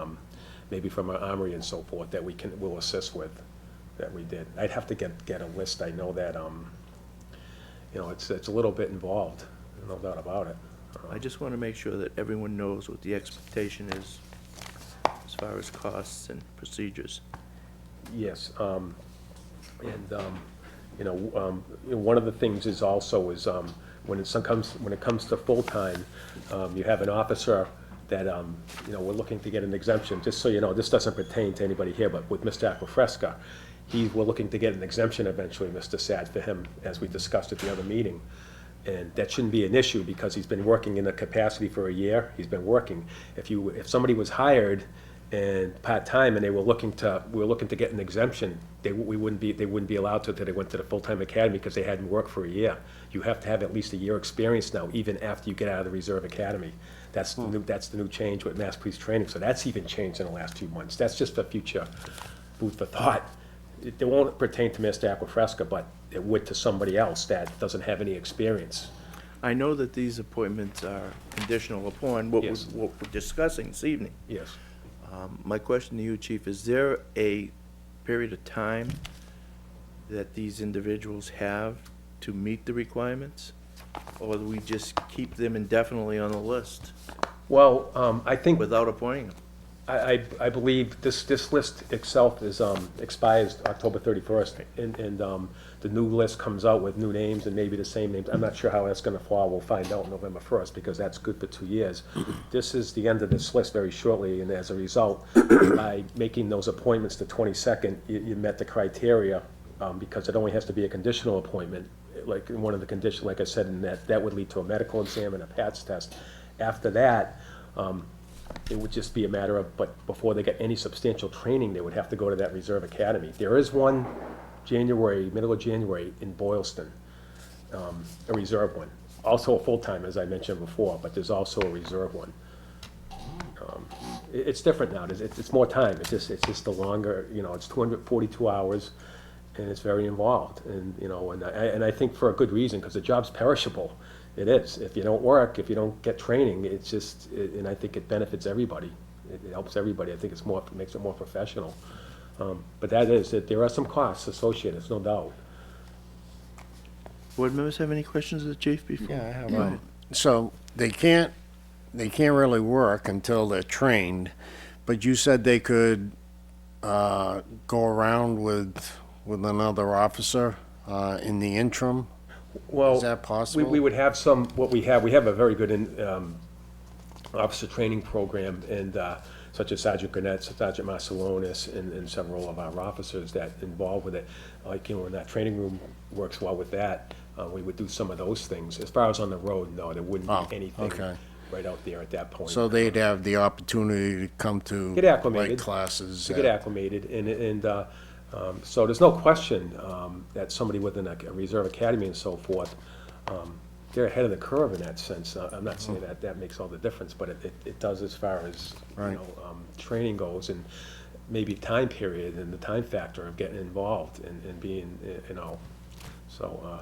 maybe from our armory and so forth, that we'll assist with, that we did. I'd have to get a list. I know that, it's a little bit involved, no doubt about it. I just want to make sure that everyone knows what the expectation is as far as costs and procedures. Yes, one of the things is also is, when it comes to full-time, you have an officer that, we're looking to get an exemption. Just so you know, this doesn't pertain to anybody here, but with Mr. Aquafresca, we're looking to get an exemption eventually, Mr. Sad, for him, as we discussed at the other meeting. And that shouldn't be an issue, because he's been working in a capacity for a year. He's been working. If somebody was hired and part-time, and we were looking to get an exemption, they wouldn't be allowed to until they went to the full-time academy, because they hadn't worked for a year. You have to have at least a year experience now, even after you get out of the Reserve Academy. That's the new change with Mass Police Training. So that's even changed in the last few months. That's just for future food for thought. It won't pertain to Mr. Aquafresca, but it would to somebody else that doesn't have any experience. I know that these appointments are conditional upon what Yes. we're discussing this evening. Yes. My question to you, Chief, is there a period of time that these individuals have to meet the requirements? Or do we just keep them indefinitely on the list Well, I think without appointing them? I believe this list itself is, expires October 31st, and the new list comes out with new names and maybe the same names. I'm not sure how that's gonna fall. We'll find out November 1st, because that's good for 2 years. This is the end of this list very shortly, and as a result, by making those appointments the 22nd, you met the criteria, because it only has to be a conditional appointment, like one of the conditions, like I said, and that would lead to a medical exam and a PATS test. After that, it would just be a matter of, but before they get any substantial training, they would have to go to that Reserve Academy. There is one middle of January in Boylston, a reserve one. Also a full-time, as I mentioned before, but there's also a reserve one. It's different now. It's more time. It's just the longer, it's 242 hours, and it's very involved. And I think for a good reason, because the job's perishable. It is. If you don't work, if you don't get training, it's just, and I think it benefits everybody. It helps everybody. I think makes it more professional. But that there are some costs associated, there's no doubt. Board members have any questions of the chief before? Yeah, I have Go one. ahead. So they can't really work until they're trained, but you said they could go around with another officer in the interim? Well, Is that possible? we would have we have a very good officer training program, and such as Sergeant Gurnett, Sergeant Marcelonis, and several of our officers that involved with it. Like, when that training room works well with that, we would do some of those things. As far as on the road, no, there wouldn't Oh, be anything okay. right out there at that point. So they'd have the opportunity to come to Get acclimated. like classes. To get acclimated, and so there's no question that somebody within a reserve academy and so forth, they're ahead of the curve in that sense. I'm not saying that that makes all the difference, but it does as far as, Right. training goes, and maybe time period and the time factor of getting involved and being, so,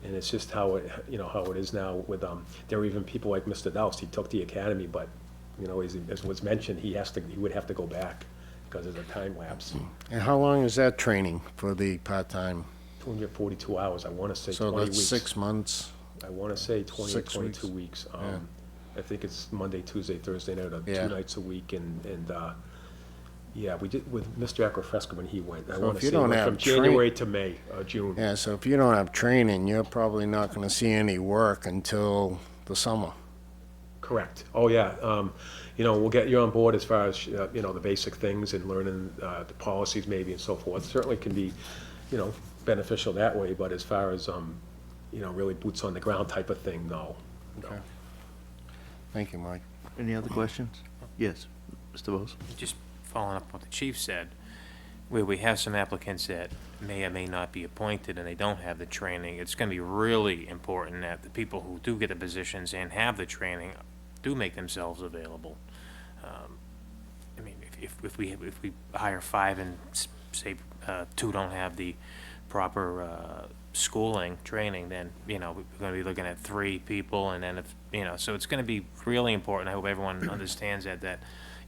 and it's just how it, how it is now with, there are even people like Mr. Doust, he took the academy, but, as was mentioned, he would have to go back because of the time lapse. And how long is that training for the part-time? 242 hours, I want to say So 20 that's weeks. 6 months? I want to say 20 or 6 22 weeks. weeks. Yeah. I think it's Monday, Tuesday, Thursday night, Yeah. 2 nights a week, and yeah, we did with Mr. Acrofresco when he went. I So want if to you say don't went have from January to May, June. Yeah, so if you don't have training, you're probably not gonna see any work until the summer. Correct. Oh, yeah. We'll get you on board as far as, the basic things and learning the policies maybe and so forth. Certainly can be, beneficial that way, but as far as, really boots on the ground type of thing, no. Okay. Thank you, Mike. Any other questions? Yes, Mr. Bose? Just following up on what the chief said, where we have some applicants that may or may not be appointed and they don't have the training, it's gonna be really important that the people who do get the positions and have the training do make themselves available. I mean, if we hire 5 and say 2 don't have the proper schooling, training, then, we're gonna be looking at 3 people, and then so it's gonna be really important. I hope everyone understands that,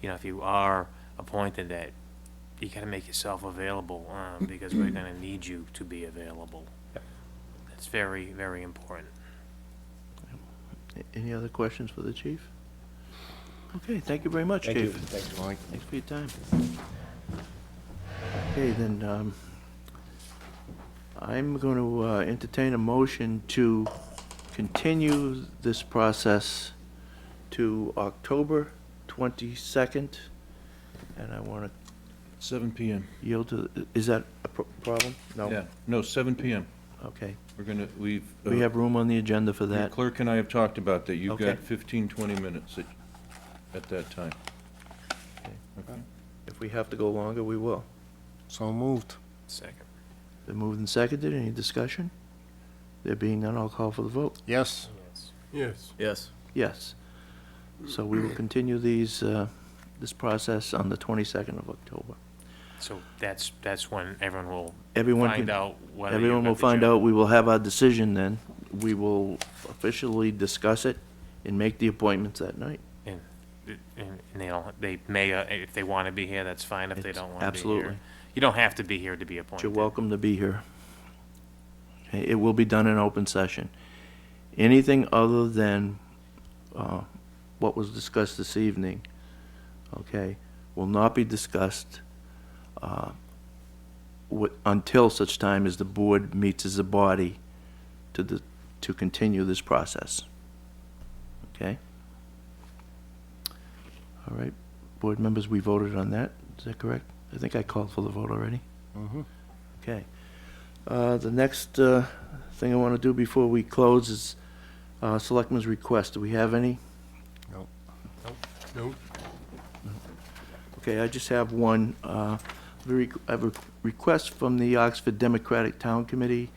if you are appointed, that you gotta make yourself available, because we're gonna need you to be available. That's very, very important. Any other questions for the chief? Okay, thank you very much, Thank you. Chief. Thanks, Mike. Thanks for your time. Okay, then, I'm going to entertain a motion to continue this process to October 22nd, and I want to 7 PM. yield to, is that a problem? No? Yeah, no, 7 PM. Okay. We have room on the agenda for Your that. clerk and I have talked about that. You've Okay. got 15, 20 minutes at that time. Okay. If we have to go longer, we will. So moved. Second. Been moved and seconded. Any discussion? There being none, I'll call for the vote. Yes? Yes. Yes. Yes. So we will continue this process on the 22nd of October. So that's when everyone will Everyone find can- out whether you Everyone got will the find job. out. We will have our decision then. We will officially discuss it and make the appointments that night. And they may, if they want to be here, that's fine. If they It's- don't want to be absolutely. here. You don't have to be here to be appointed. You're welcome to be here. Okay, it will be done in open session. Anything other than what was discussed this evening, okay, will not be discussed until such time as the board meets as a body to continue this process. Okay? All right, board members, we voted on that. Is that correct? I think I called for the vote already. Mm-hmm. Okay. The next thing I want to do before we close is Selectmen's request. Do we have any? Nope. Okay, I just have one. I have a request from the Oxford Democratic Town Committee.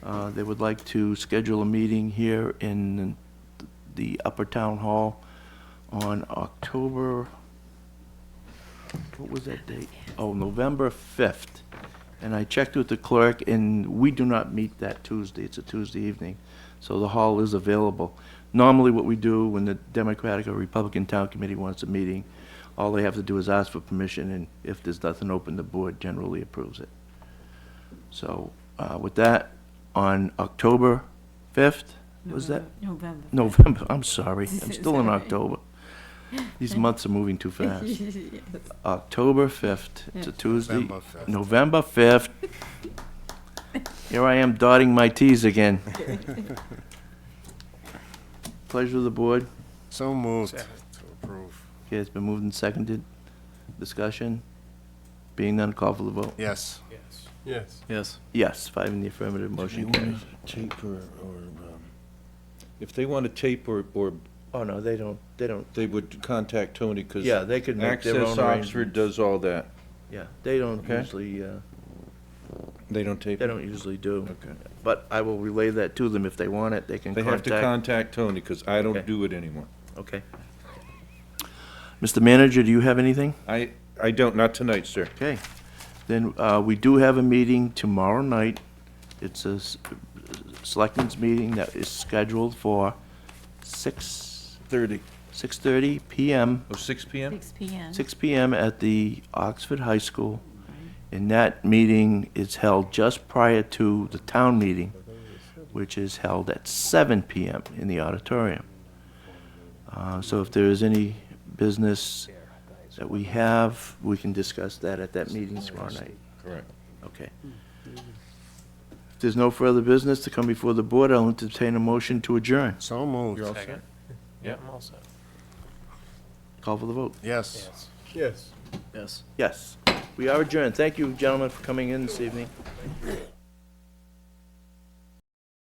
They would like to schedule a meeting here in the Upper Town Hall on October, what was that date? Oh, November 5th. And I checked with the clerk, and we do not meet that Tuesday. It's a Tuesday evening, so the hall is available. Normally, what we do when the Democratic or Republican Town Committee wants a meeting, all they have to do is ask for permission, and if there's nothing open, the board generally approves it. So with that, on October 5th, was that? November. November, I'm sorry. I'm still in October. These months are moving too fast. October 5th, it's a Tuesday. November 5th. November 5th. Here I am dotting my Ts again. Pleasure of the board. So moved to approve. Okay, it's been moved and seconded. Discussion? Being none, call for the vote. Yes. Yes. Yes. Yes, 5 in the affirmative, Do motion they carries. want to tape or, if they want to tape or Oh, no, they don't, they would contact Tony, because yeah, they could make their own Access Oxford arrangements. does all that. Yeah, they don't Okay. usually, They don't tape they it? don't usually do. Okay. But I will relay that to them if they want it, they can They have to contact. contact Tony, because I don't Okay. do it anymore. Okay. Mr. Manager, do you have anything? I don't, not tonight, sir. Okay. Then we do have a meeting tomorrow night. It's a selectmen's meeting that is scheduled for 6:30 PM, Oh, 6 PM? 6 PM. 6 PM at the Oxford High School. And that meeting is held just prior to the town meeting, which is held at 7 PM in the auditorium. So if there is any business that we have, we can discuss that at that meeting tomorrow night. Correct. Okay. If there's no further business to come before the board, I'll entertain a motion to adjourn. So moved. You're all set? Yeah, I'm all set. Call for the vote. Yes. Yes. Yes. Yes. We are adjourned. Thank you, gentlemen, for coming in this evening.